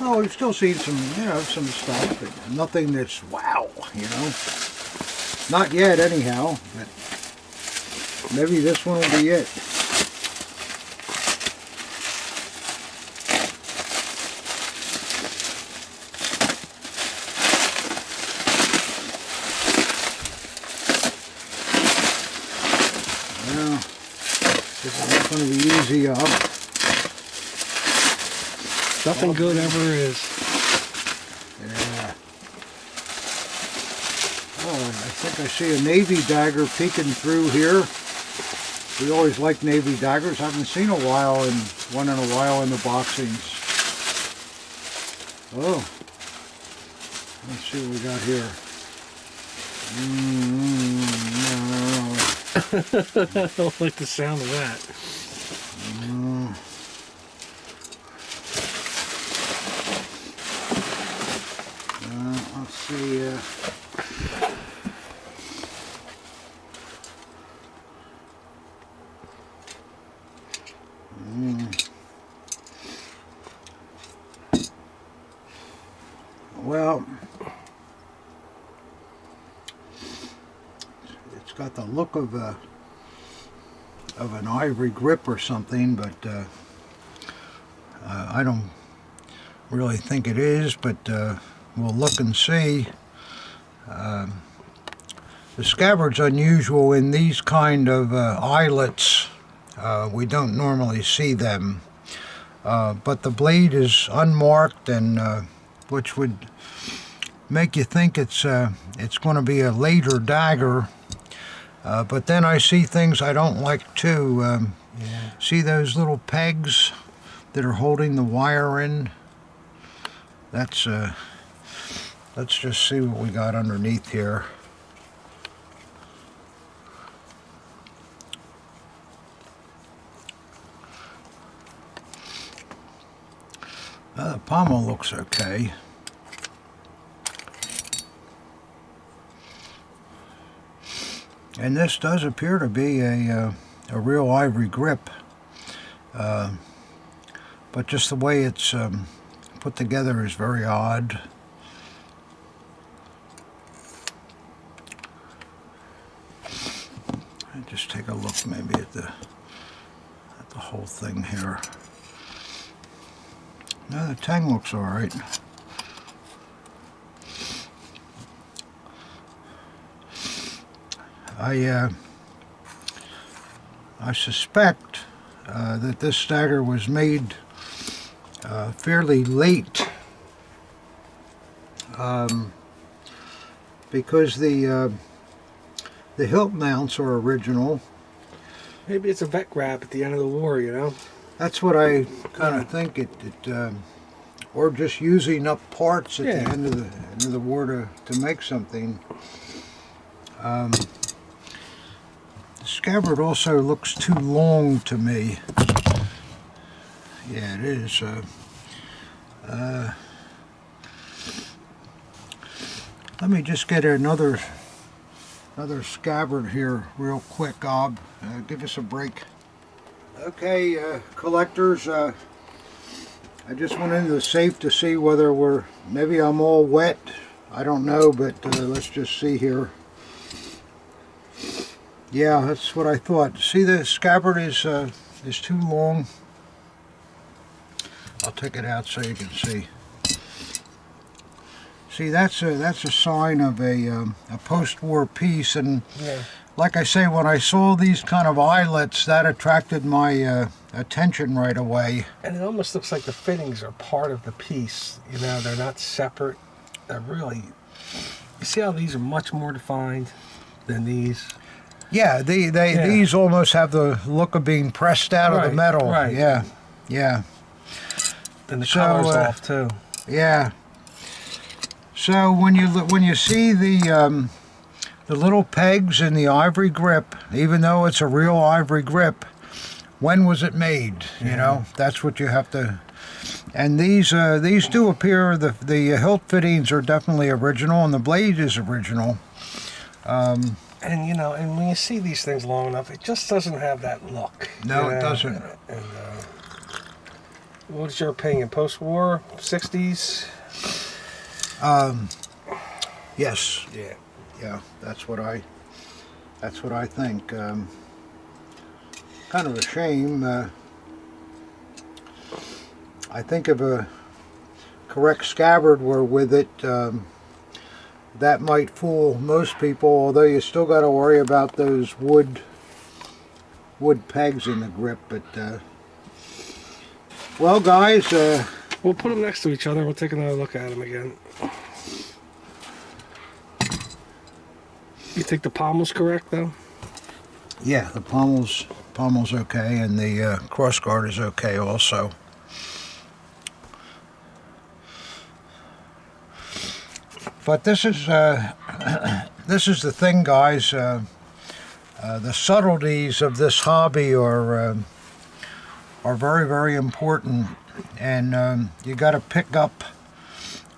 Oh, we've still seen some, some stuff, but nothing that's wow, Not yet, anyhow, but maybe this one will be it. Well, this is not going to be easy, Nothing good ever is. Yeah. Oh, I think I see a Navy dagger peeking through here. We always like Navy daggers. I haven't seen one in a while in the boxings. Oh, let's see what we got here. I don't like the sound of that. Let's see. Well, it's got the look of an ivory grip or something, but I don't really think it is, but we'll look and see. The scabbard's unusual in these kind of eyelets. We don't normally see them, but the blade is unmarked, and which would make you think it's going to be a later dagger. But then I see things I don't like too. See those little pegs that are holding the wire in? That's let's just see what we got underneath here. The pommel looks okay. And this does appear to be a real ivory grip. But just the way it's put together is very odd. Just take a look maybe at the whole thing here. No, the tang looks all right. I suspect that this dagger was made fairly late, because the hilt mounts are original. Maybe it's a vet grab at the end of the war, That's what I kind of think. Or just using up parts at the end of the war to make something. The scabbard also looks too long to me. Yeah, it is. Let me just get another scabbard here real quick, Ob. Give us a break. Okay, collectors, I just went into the safe to see whether maybe I'm all wet. I don't know, but let's just see here. Yeah, that's what I thought. See, the scabbard is too long. I'll take it out so you can see. See, that's a sign of a post-war piece, and like I say, when I saw these kind of eyelets, that attracted my attention right away. And it almost looks like the fittings are part of the piece. You know, they're not separate. They're really. You see how these are much more defined than these? Yeah, these almost have the look of being pressed out of the metal. Right. Yeah, yeah. And the color's off too. Yeah. So when you see the little pegs in the ivory grip, even though it's a real ivory grip, when was it made? You know, that's what you have to. And these do appear, the hilt fittings are definitely original, and the blade is original. And you know, and when you see these things long enough, it just doesn't have that look. No, it doesn't. And what's your opinion? Post-war, 60s? Yes. Yeah. Yeah, that's what I think. Kind of a shame. I think if a correct scabbard were with it, that might fool most people, although you still got to worry about those wood pegs in the grip. But well, guys, we'll put them next to each other. We'll take another look at them again. You think the pommel's correct, though? yeah, the pommel's okay, and the cross guard is okay also. But this is the thing, guys. The subtleties of this hobby are very, very important, and you got to pick up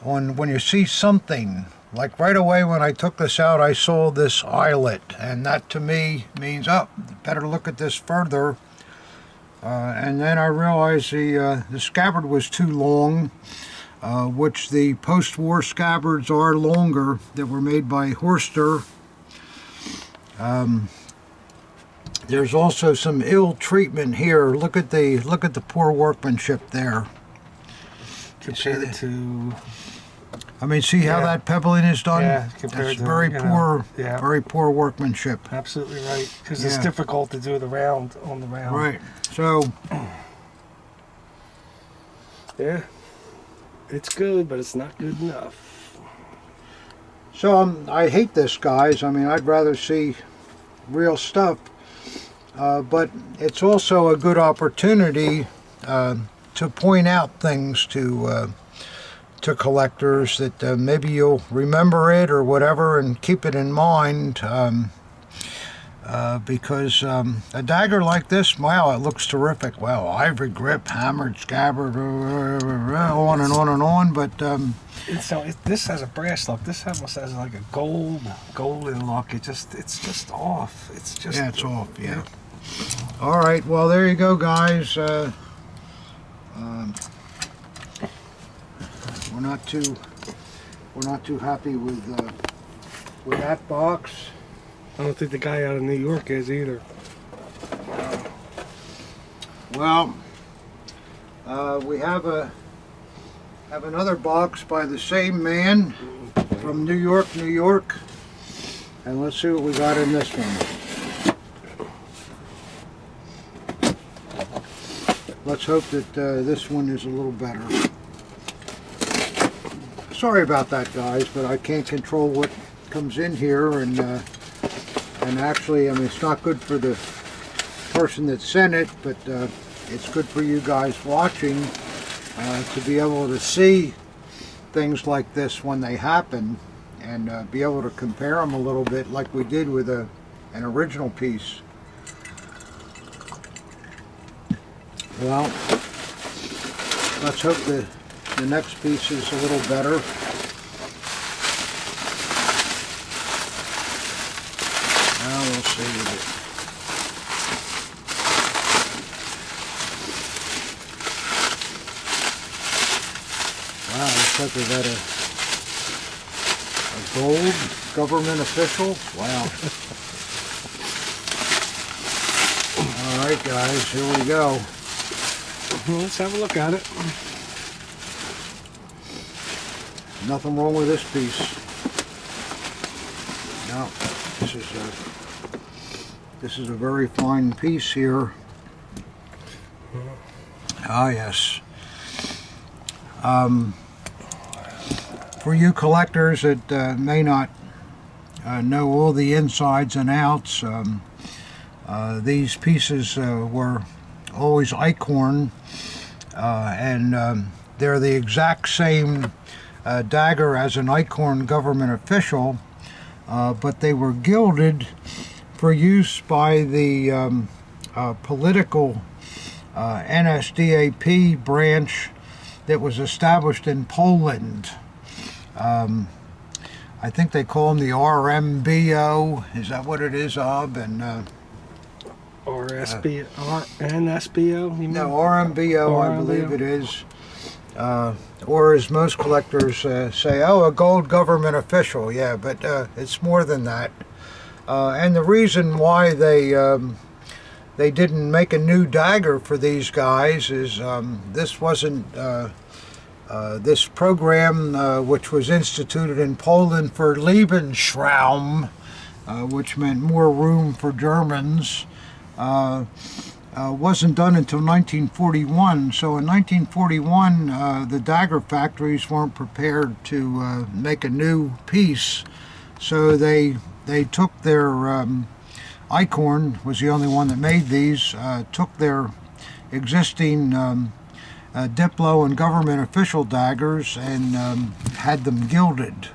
on when you see something. Like right away when I took this out, I saw this eyelet, and that to me means, oh, better look at this further. And then I realized the scabbard was too long. Which the post-war scabbards are longer, that were made by Horster. There's also some ill treatment here. Look at the poor workmanship there. Compared to, I mean, see how that pebbling is done? Yeah, compared That's to, very poor, yeah. very poor workmanship. Absolutely right, because it's difficult to do the round on the round. Right. So. Yeah. It's good, but it's not good enough. So I hate this, guys. I mean, I'd rather see real stuff. But it's also a good opportunity to point out things to collectors that maybe you'll remember it or whatever and keep it in mind. Because a dagger like this, wow, it looks terrific. Wow, ivory grip, hammered scabbard, on and on and on. But this has a brass look. This almost has like a golden look. It's just off. It's just it's off. Yeah. All right. Well, there you go, guys. We're not too happy with that box. I don't think the guy out of New York is either. Well, we have another box by the same man from New York, New York, and let's see what we got in this one. Let's hope that this one is a little better. Sorry about that, guys, but I can't control what comes in here, and actually, I mean, it's not good for the person that sent it, but it's good for you guys watching to be able to see things like this when they happen, and be able to compare them a little bit like we did with an original piece. Well, let's hope the next piece is a little better. Now we'll see with it. Wow, looks like we got A gold government official? Wow. All right, guys, here we go. Let's have a look at it. Nothing wrong with this piece. No, this is a very fine piece here. Ah, yes. For you collectors that may not know all the insides and outs, these pieces were always acorn, and they're the exact same dagger as an acorn government official, but they were gilded for use by the political NSDAP branch that was established in Poland. I think they call them the RMBO. Is that what it is, Ob? And NSBO? You mean? no, RMBO, I believe it is. Or as most collectors say, oh, a gold government official. Yeah, but it's more than that. And the reason why they didn't make a new dagger for these guys is this wasn't this program, which was instituted in Poland for Lebensraum, which meant more room for Germans, wasn't done until 1941. So in 1941, the dagger factories weren't prepared to make a new piece. So they took their Icorn was the only one that made these, took their existing Diplo and government official daggers and had them gilded.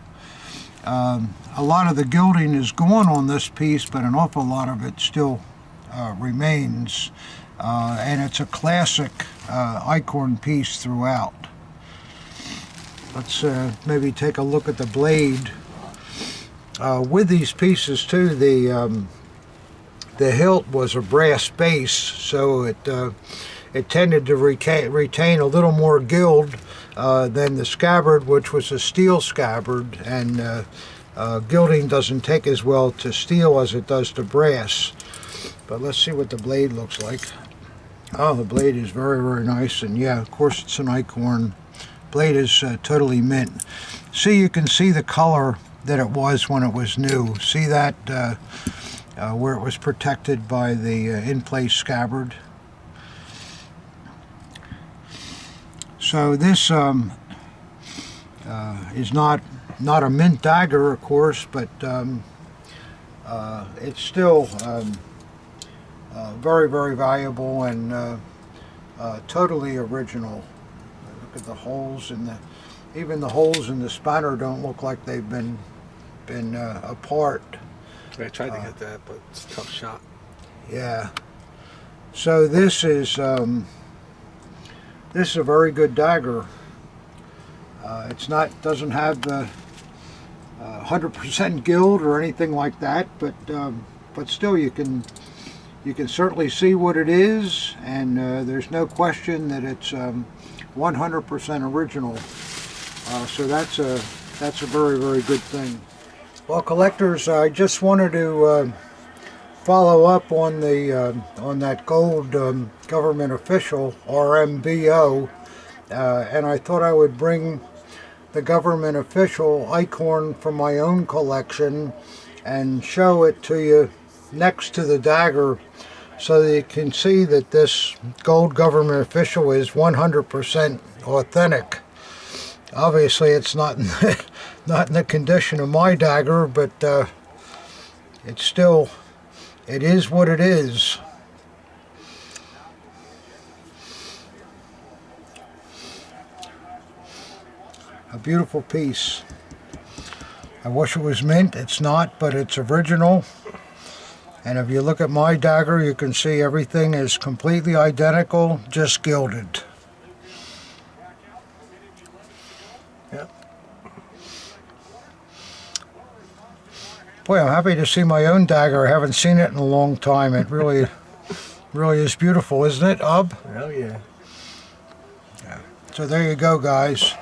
A lot of the gilding is gone on this piece, but an awful lot of it still remains, and it's a classic Icorn piece throughout. Let's maybe take a look at the blade. With these pieces too, the hilt was a brass base, so it tended to retain a little more gild than the scabbard, which was a steel scabbard, and gilding doesn't take as well to steel as it does to brass. But let's see what the blade looks like. Oh, the blade is very, very nice, and yeah, of course it's an Icorn. Blade is totally mint. See, you can see the color that it was when it was new. See that where it was protected by the in-place scabbard. So this is not a mint dagger, of course, but it's still very, very valuable and totally original. Look at the holes in even the holes in the spanner don't look like they've been apart. I tried to get that, but it's a tough shot. Yeah. So this is a very good dagger. Doesn't have the 100% gild or anything like that, but still you can certainly see what it is, and there's no question that it's 100% original. So that's a very, very good thing. Well, collectors, I just wanted to follow up on that gold government official RMBO, and I thought I would bring the government official Icorn from my own collection and show it to you next to the dagger, so that you can see that this gold government official is 100% authentic. Obviously, it's not in the condition of my dagger, but it is what it is. A beautiful piece. I wish it was mint. It's not, but it's original. And if you look at my dagger, you can see everything is completely identical, just gilded. Yep. Boy, I'm happy to see my own dagger. I haven't seen it in a long time. It really, really is beautiful, isn't it, Ub? Hell yeah. So there you go, guys.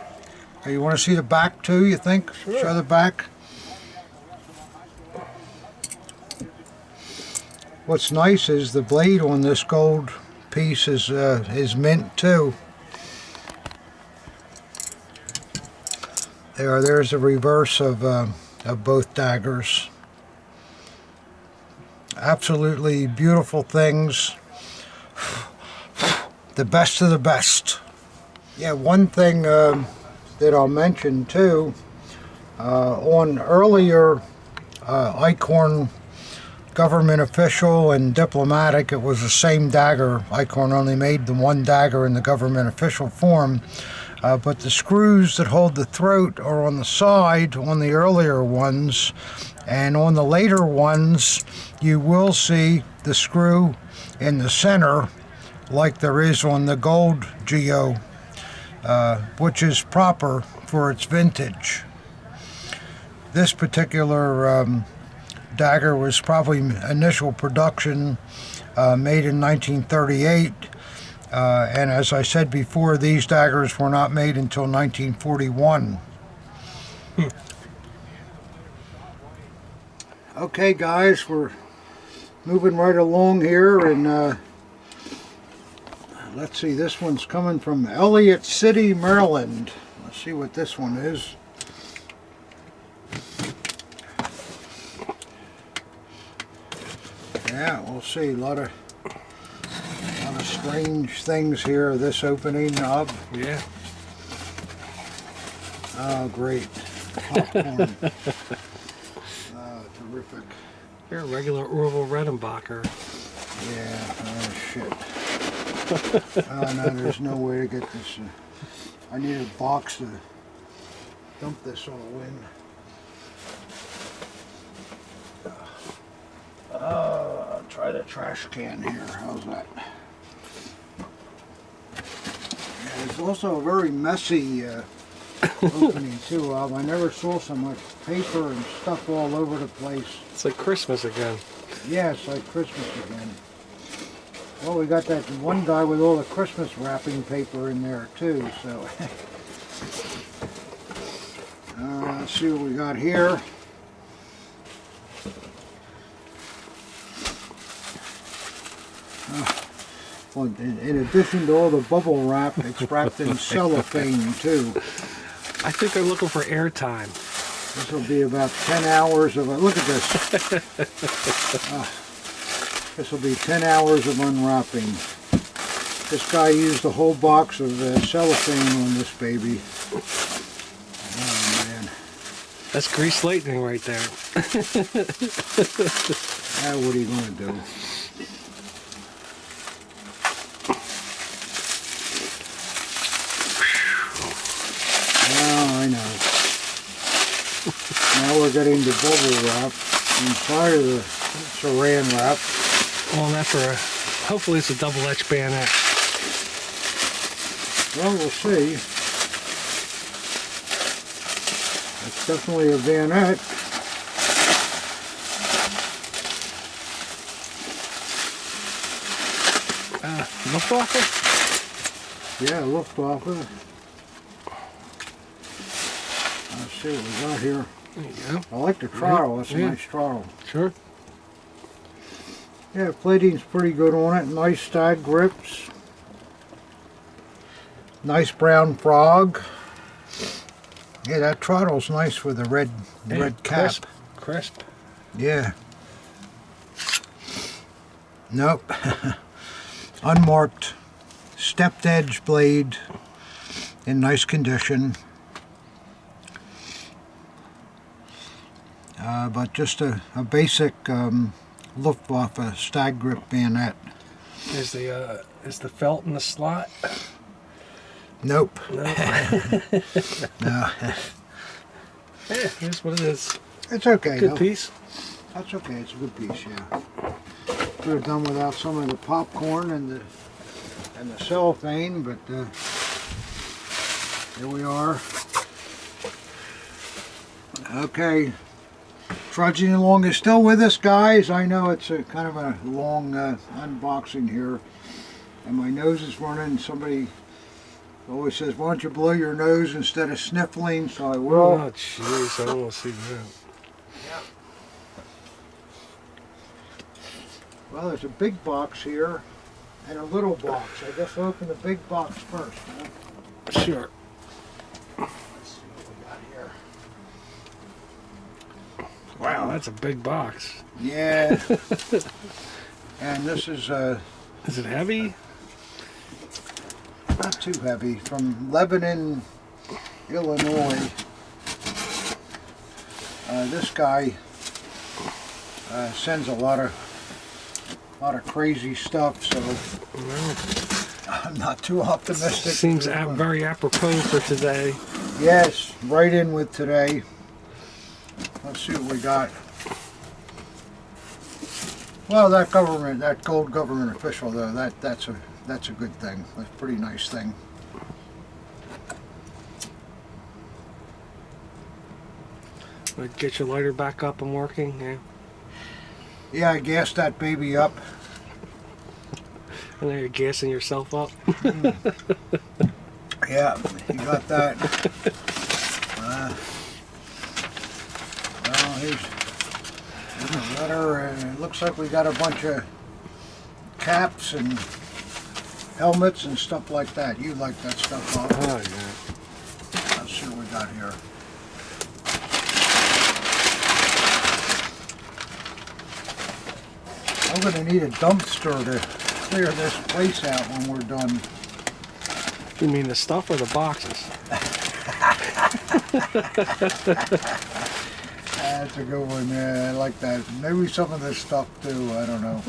You want to see the back too, you think? Sure. Show the back. What's nice is the blade on this gold piece is mint too. There's a reverse of both daggers. Absolutely beautiful things. The best of the best. Yeah, one thing that I'll mention too, on earlier Eichhorn government official and diplomatic, it was the same dagger. Eichhorn only made the one dagger in the government official form, but the screws that hold the throat are on the side on the earlier ones, and on the later ones you will see the screw in the center like there is on the gold Geo, which is proper for its vintage. This particular dagger was probably initial production made in 1938, and as I said before, these daggers were not made until 1941. Okay guys, we're moving right along here, and let's see, this one's coming from Elliott City, Maryland. Let's see what this one is. Yeah, we'll see. A lot of strange things here. This opening knob. Yeah. Oh, great. Popcorn. Terrific. You're a regular Orville Redenbacher. Yeah, oh shit. Oh no, there's no way to get this. I need a box to dump this all in. I'll try the trash can here. How's that? Yeah, it's also a very messy opening too. I never saw so much paper and stuff all over the place. It's like Christmas again. Yeah, it's like Christmas again. Well, we got that one guy with all the Christmas wrapping paper in there too, so. Let's see what we got here. Well, in addition to all the bubble wrap, it's wrapped in cellophane too. I think they're looking for airtime. This will be about 10 hours of, look at this. This will be 10 hours of unwrapping. This guy used a whole box of cellophane on this baby. Oh man. That's grease lightning right there. What are you going to do? Oh, I know. Now we're getting the bubble wrap inside of the saran wrap. Well, that's for hopefully it's a double-edged bayonet. Well, we'll see. It's definitely a bayonet. Luftwaffer? Yeah, Luftwaffer. Let's see what we got here. There you go. I like the trowel. That's a nice trowel. Sure. Yeah, plating's pretty good on it. Nice stag grips. Nice brown frog. Yeah, that trottle's nice with the red cap. Crisp. Yeah. Nope. Unmarked. Stepped edge blade in nice condition. But just a basic Luftwaffe stag grip bayonet. Is the felt in the slot? Nope. No. No. Yeah, here's what it is. It's okay Good though. piece. That's okay. It's a good piece, yeah. Could have done without some of the popcorn and the cellophane, but here we are. Okay. Trudging along is still with us, guys. I know it's a kind of a long unboxing here, and my nose is running. Somebody always says, "Why don't you blow your nose instead of sniffling?" So I will. Oh, jeez, I don't want to see that. Well, there's a big box here and a little box. I guess we'll open the big box first. Huh? Sure. Let's see what we got here. Wow, that's a big box. Yeah. And this is Is it heavy? not too heavy, from Lebanon, Illinois. This guy sends a lot of crazy stuff, so Well, I'm not too optimistic. seems very apropos for today. Yes, right in with today. Let's see what we got. Well, that gold government official though, that's a good thing. That's a pretty nice thing. Get your lighter back up and working. Yeah. Yeah, I gassed that baby up. And then you're gassing yourself up. Yeah, you got that. Well, here's a letter, and it looks like we got a bunch of caps and helmets and stuff like that. You like that stuff, Bob? Oh yeah. Let's see what we got here. I'm going to need a dumpster to clear this place out when we're done. You mean the stuff or the boxes? That's a good one. Yeah, I like that. Maybe some of this stuff too. I don't know.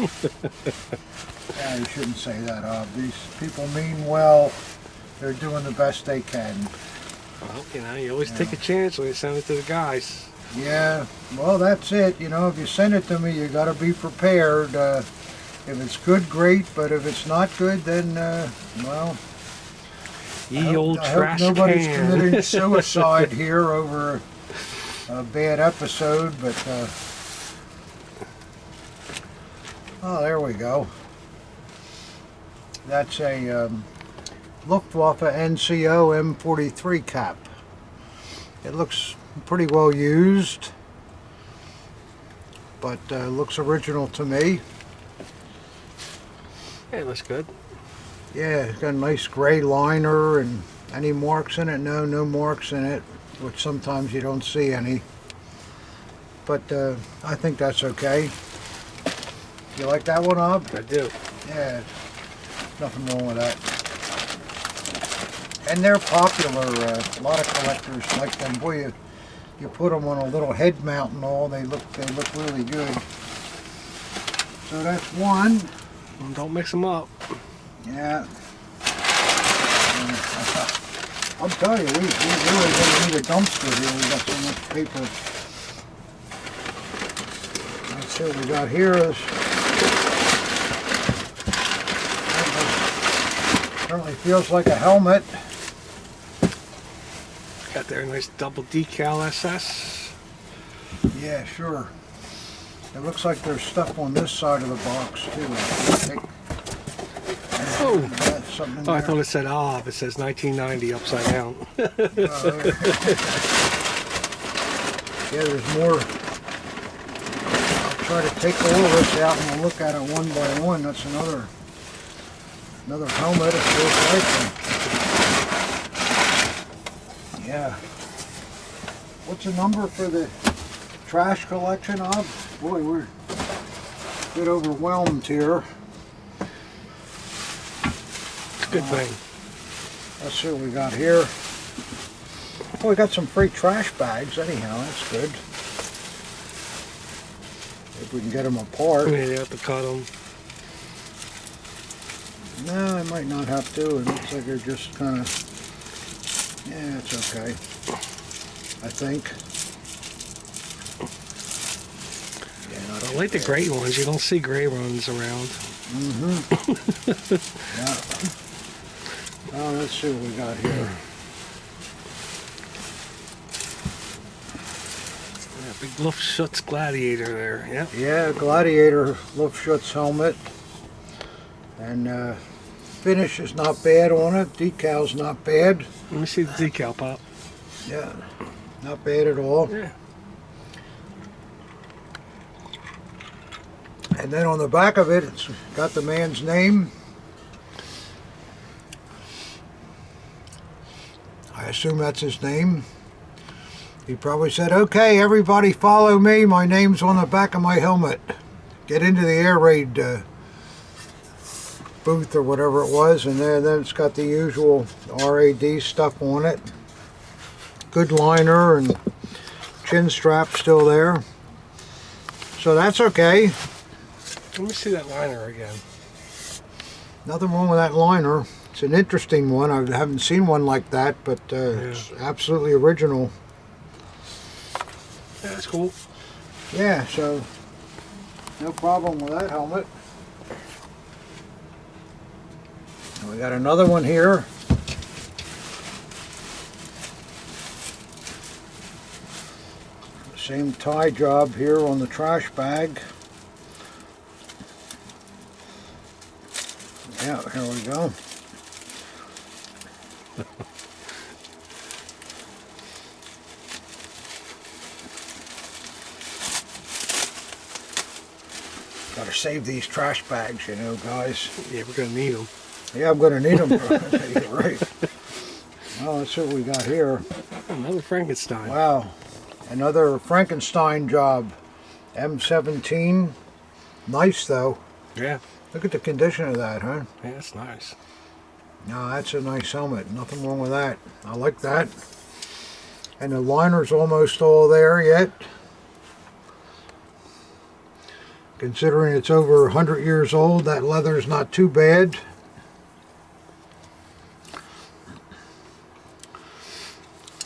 Yeah, you shouldn't say that. These people mean well. They're doing the best they can. Well, you know, you always take a chance when you send it to the guys. Yeah, well, that's it. You know, if you send it to me, you got to be prepared. If it's good, great. But if it's not good, then, well, Ye old I hope trash nobody's can. committing suicide here over a bad episode. But, oh, there we go. That's a Luftwaffe NCO M43 cap. It looks pretty well used, but looks original to me. Yeah, it looks good. Yeah, it's got a nice gray liner, and any marks in it? No marks in it, which sometimes you don't see any. But I think that's okay. You like that one, Ob? I do. Yeah, nothing wrong with that. And they're popular. A lot of collectors like them. Boy, you put them on a little head mount and all, they look really good. So that's one. Well, don't mix them up. Yeah. I'll tell you, we really don't need a dumpster here. We got so much paper. Let's see what we got here. Certainly feels like a helmet. Got there a nice double decal SS. Yeah, sure. It looks like there's stuff on this side of the box too. I think. Oh. Yeah, something in Oh, I there. thought it said OB. It says 1990 upside down. Yeah, there's more. I'll try to take all of this out and we'll look at it one by one. That's another helmet. It feels like one. Yeah. What's the number for the trash collection, Ob? Boy, we're a bit overwhelmed here. It's a good thing. Let's see what we got here. Oh, we got some free trash bags anyhow. That's good. If we can get them apart. Yeah, you have to cut them. No, I might not have to. It looks like they're just kind of... Yeah, it's okay. I think. Yeah, not I like the gray ones. You don't see gray ones around. Yeah. Oh, let's see what we got here. Yeah, big Luftschutz Gladiator there. Yep. Yeah, Gladiator Luftschutz helmet. And finish is not bad on it. Decal's not bad. Let me see the decal pop. Yeah, not bad at all. Yeah. And then on the back of it, it's got the man's name. I assume that's his name. He probably said, okay, everybody follow me. My name's on the back of my helmet. Get into the air raid booth or whatever it was. And then it's got the usual RAD stuff on it. Good liner and chin strap still there. So that's okay. Let me see that liner again. Nothing wrong with that liner. It's an interesting one. I haven't seen one like that, but it's absolutely original. Yeah, that's cool. Yeah, so no problem with that helmet. And we got another one here. Same tie job here on the trash bag. Yeah, here we go. Gotta save these trash bags, you know, guys. Yeah, we're gonna need them. Yeah, I'm gonna need them. You're right. Well, let's see what we got here. Another Frankenstein. Wow, another Frankenstein job. M17. Nice though. Yeah. Look at the condition of that, huh? Yeah, that's nice. No, that's a nice helmet. Nothing wrong with that. I like that. And the liner's almost all there yet. Considering it's over 100 years old, that leather's not too bad.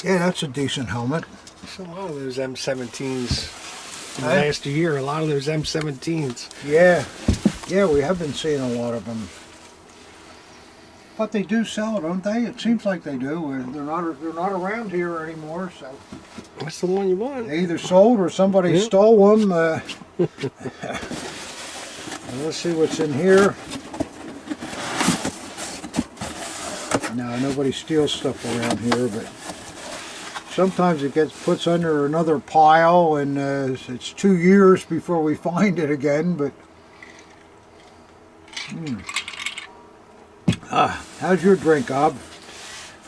Yeah, that's a decent helmet. So a lot of those M17s in the Huh? last year, a lot of those M17s. Yeah, yeah, we have been seeing a lot of them. But they do sell, don't they? It seems like they do. They're not around here anymore, so That's the one you want. they either sold or somebody Yep. stole them. Let's see what's in here. No, nobody steals stuff around here, but sometimes it gets puts under another pile, and it's 2 years before we find it again. But how's your drink, Ob?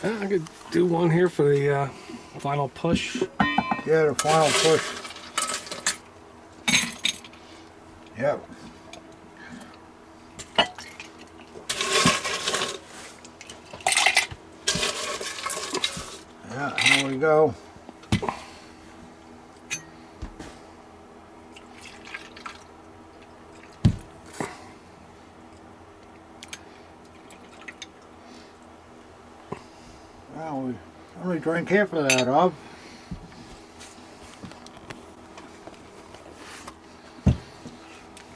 I could do one here for the final push. Yeah, the final push. Yep. Yeah, here we go. Well, we only drank half of that, Ob.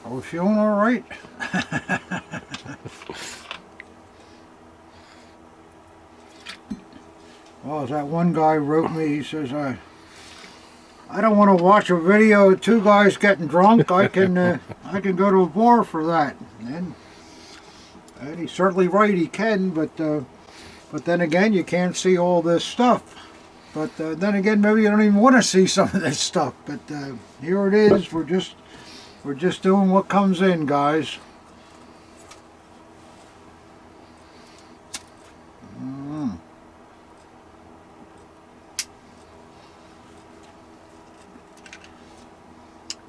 Are we feeling all right? Well, as that one guy wrote me, he says, I don't want to watch a video of two guys getting drunk. I can go to a bar for that. And he's certainly right, he can, but then again, you can't see all this stuff. But then again, maybe you don't even want to see some of this stuff. But here it is. We're just doing what comes in, guys.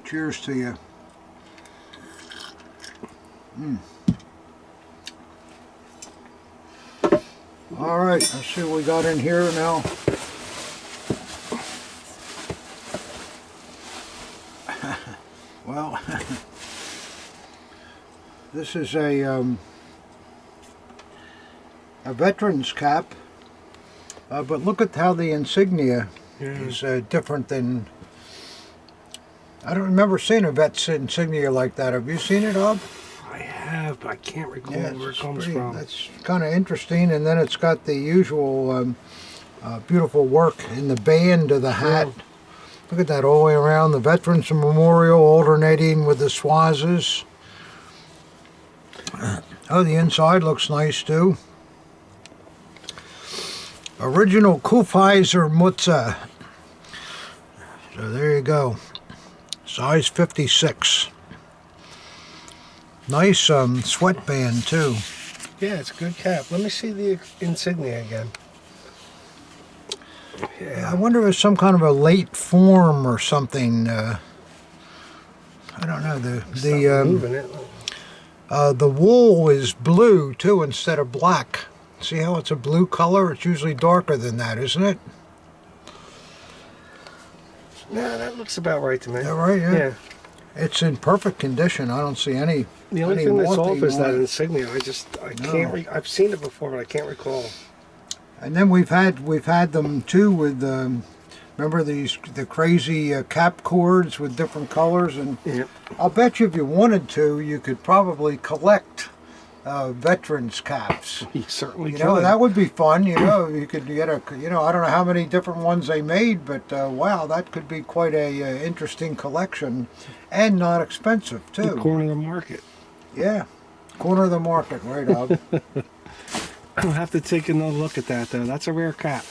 Cheers to you. All right, let's see what we got in here now. Well, this is a veteran's cap, but look at how the insignia is different than. I don't remember seeing a vet's insignia like that. Have you seen it, Ob? I have, but I can't recall Yeah, where it comes pretty, from. that's kind of interesting. And then it's got the usual beautiful work in the band of the hat. Yeah. Look at that all the way around. The Veterans Memorial alternating with the swazes. Oh, the inside looks nice too. Original Kufheiser Mutze. So there you go. Size 56. Nice sweatband too. Yeah, it's a good cap. Let me see the insignia again. Yeah. I wonder if it's some kind of a late form or something. I don't know. Moving it. The wool is blue too instead of black. See how it's a blue color? It's usually darker than that, isn't it? No, that looks about right to me. Is that right? Yeah. It's in perfect condition. I don't see any. The only any thing that's warping off is on that it. insignia. I can't. I've seen it before, but I can't recall. And then we've had them too with remember the crazy cap cords with different colors, and Yep. I'll bet you if you wanted to, you could probably collect veterans caps. You certainly You can. know, that would be fun. You know, you could get I don't know how many different ones they made, but wow, that could be quite a interesting collection, and not expensive the too. corner of the market. Yeah, corner of the market, right, Ob? I'll have to take another look at that though. That's a rare cap.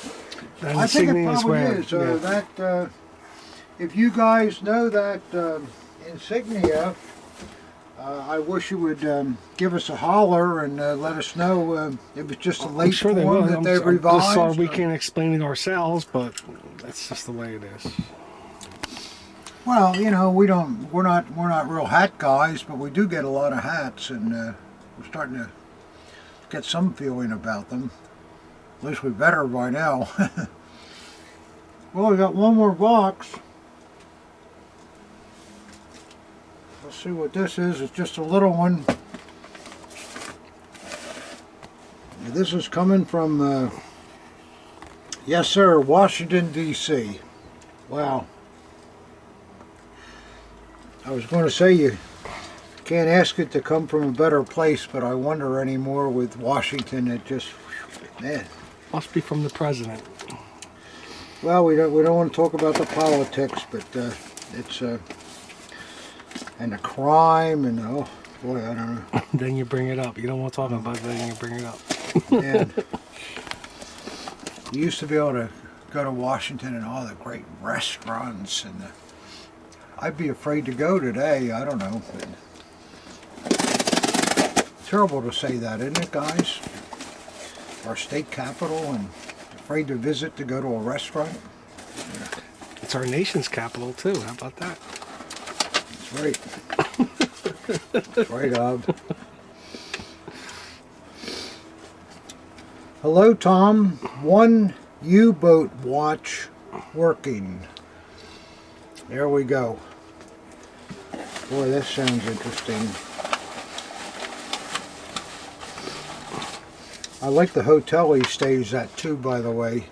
That I think it insignia probably rare. is. Yeah. That if you guys know that insignia, I wish you would give us a holler and let us know if it's just a I'm late sure they form will. that I'm they've just revised. sorry we can't explain it ourselves, but that's just the way it is. Well, you know, we're not real hat guys, but we do get a lot of hats, and we're starting to get some feeling about them. At least we better by now. Well, we got one more box. Let's see what this is. It's just a little one. This is coming from, yes sir, Washington, D.C. Wow. I was going to say you can't ask it to come from a better place, but I wonder anymore with Washington. It just, man. Must be from the president. Well, we don't want to talk about the politics, but it's and the crime and oh boy, I don't know. Then you bring it up. You don't want to talk about it, then you bring it up. Man, you used to be able to go to Washington and all the great restaurants, and I'd be afraid to go today. I don't know. Terrible to say that, isn't it, guys? Our state capital, and afraid to visit to go to a restaurant. It's our nation's capital too. How about that? That's right. That's right, Ob. Hello, Tom. One U-boat watch working. There we go. Boy, this sounds interesting. I like the hotel he stays at too, by the way.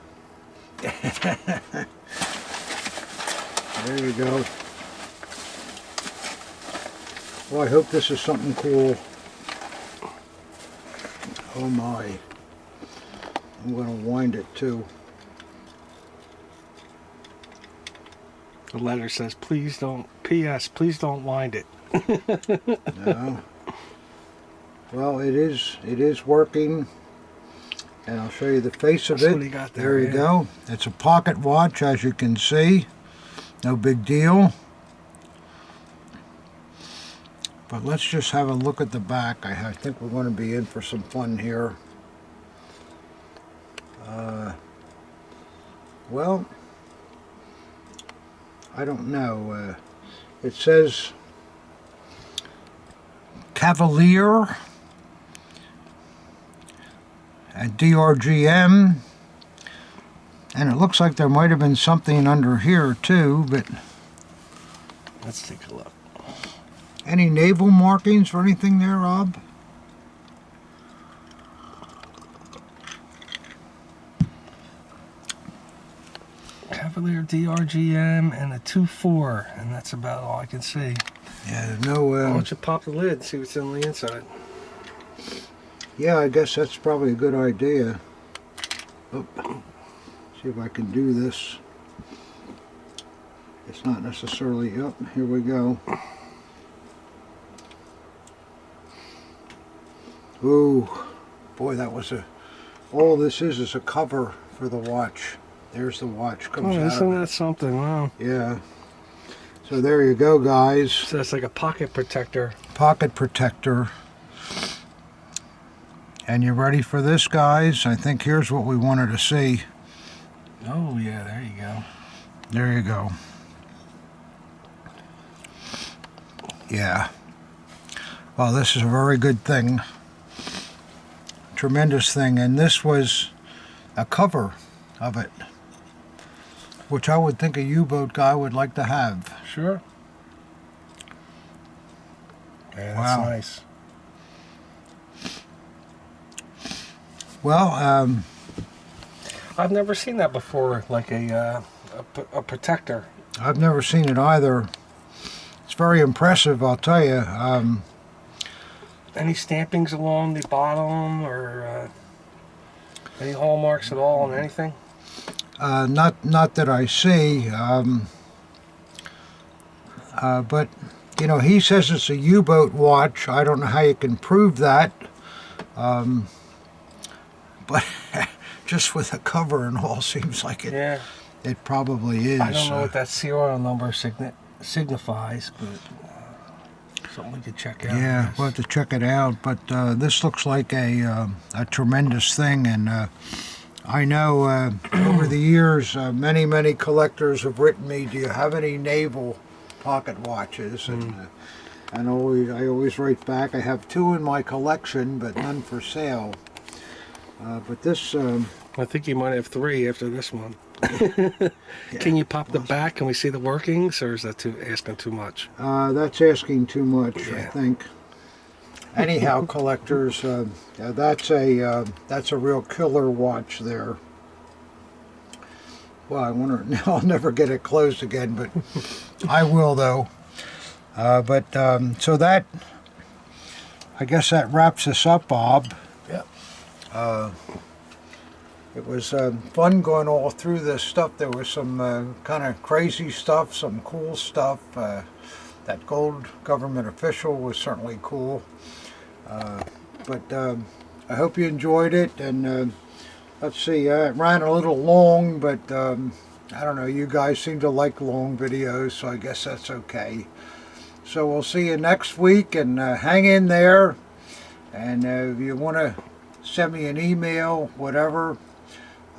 There you go. Well, I hope this is something cool. Oh my. I'm going to wind it too. The letter says, please don't, P.S., please don't wind it. No. Well, it is working. And I'll show you the face of That's it. what he got There you yeah. go. It's a pocket watch, as you can see. No big deal. But let's just have a look at the back. I think we're going to be in for some fun here. Well, I don't know. It says Cavalier at DRGM, and it looks like there might have been something under here too, but Let's take a look. any naval markings or anything there, Rob? Cavalier DRGM and a 2.4, and that's about all I can see. Yeah, there's no Why don't you pop the lid and see what's on the inside? yeah, I guess that's probably a good idea. Oh, see if I can do this. It's not necessarily up. Here we go. Ooh, boy, that was all this is a cover for the watch. There's the watch comes Oh, out. isn't that something? Wow. Yeah. So there you go, guys. So that's like a pocket protector. pocket protector. And you ready for this, guys? I think here's what we wanted to see. Oh yeah, there you go. There you go. Yeah. Well, this is a very good thing. Tremendous thing. And this was a cover of it, which I would think a U-boat guy would like to have. Sure. Yeah, that's Wow. nice. Well, I've never seen that before, like a protector. I've never seen it either. It's very impressive, I'll tell you. Any stampings along the bottom or any hallmarks at all on anything? Not that I see, but you know, he says it's a U-boat watch. I don't know how you can prove that, but just with a cover and all, seems like it. Yeah. It probably is. I don't know what that serial number signifies, but something we could check out. Yeah, we'll have to check it out. But this looks like a tremendous thing, and I know over the years, many collectors have written me, "Do you have any naval pocket watches?" And I always write back, "I have 2 in my collection, but none for sale." But this, I think you might have 3 after this one. Can you pop the back? Can we see the workings, or is that asking too much? that's asking too much, I Yeah. think. Anyhow, collectors, that's a real killer watch there. Well, I wonder, now I'll never get it closed again, but I will though. So that, I guess that wraps us up, Bob. Yep. It was fun going all through this stuff. There was some kind of crazy stuff, some cool stuff. That gold government official was certainly cool. But I hope you enjoyed it. And let's see, it ran a little long, but I don't know, you guys seem to like long videos, so I guess that's okay. So we'll see you next week, and hang in there. And if you want to send me an email, whatever,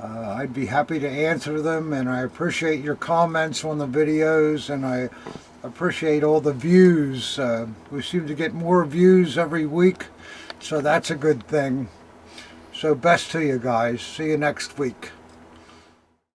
I'd be happy to answer them, and I appreciate your comments on the videos, and I appreciate all the views. We seem to get more views every week, so that's a good thing. So best to you guys. See you next week.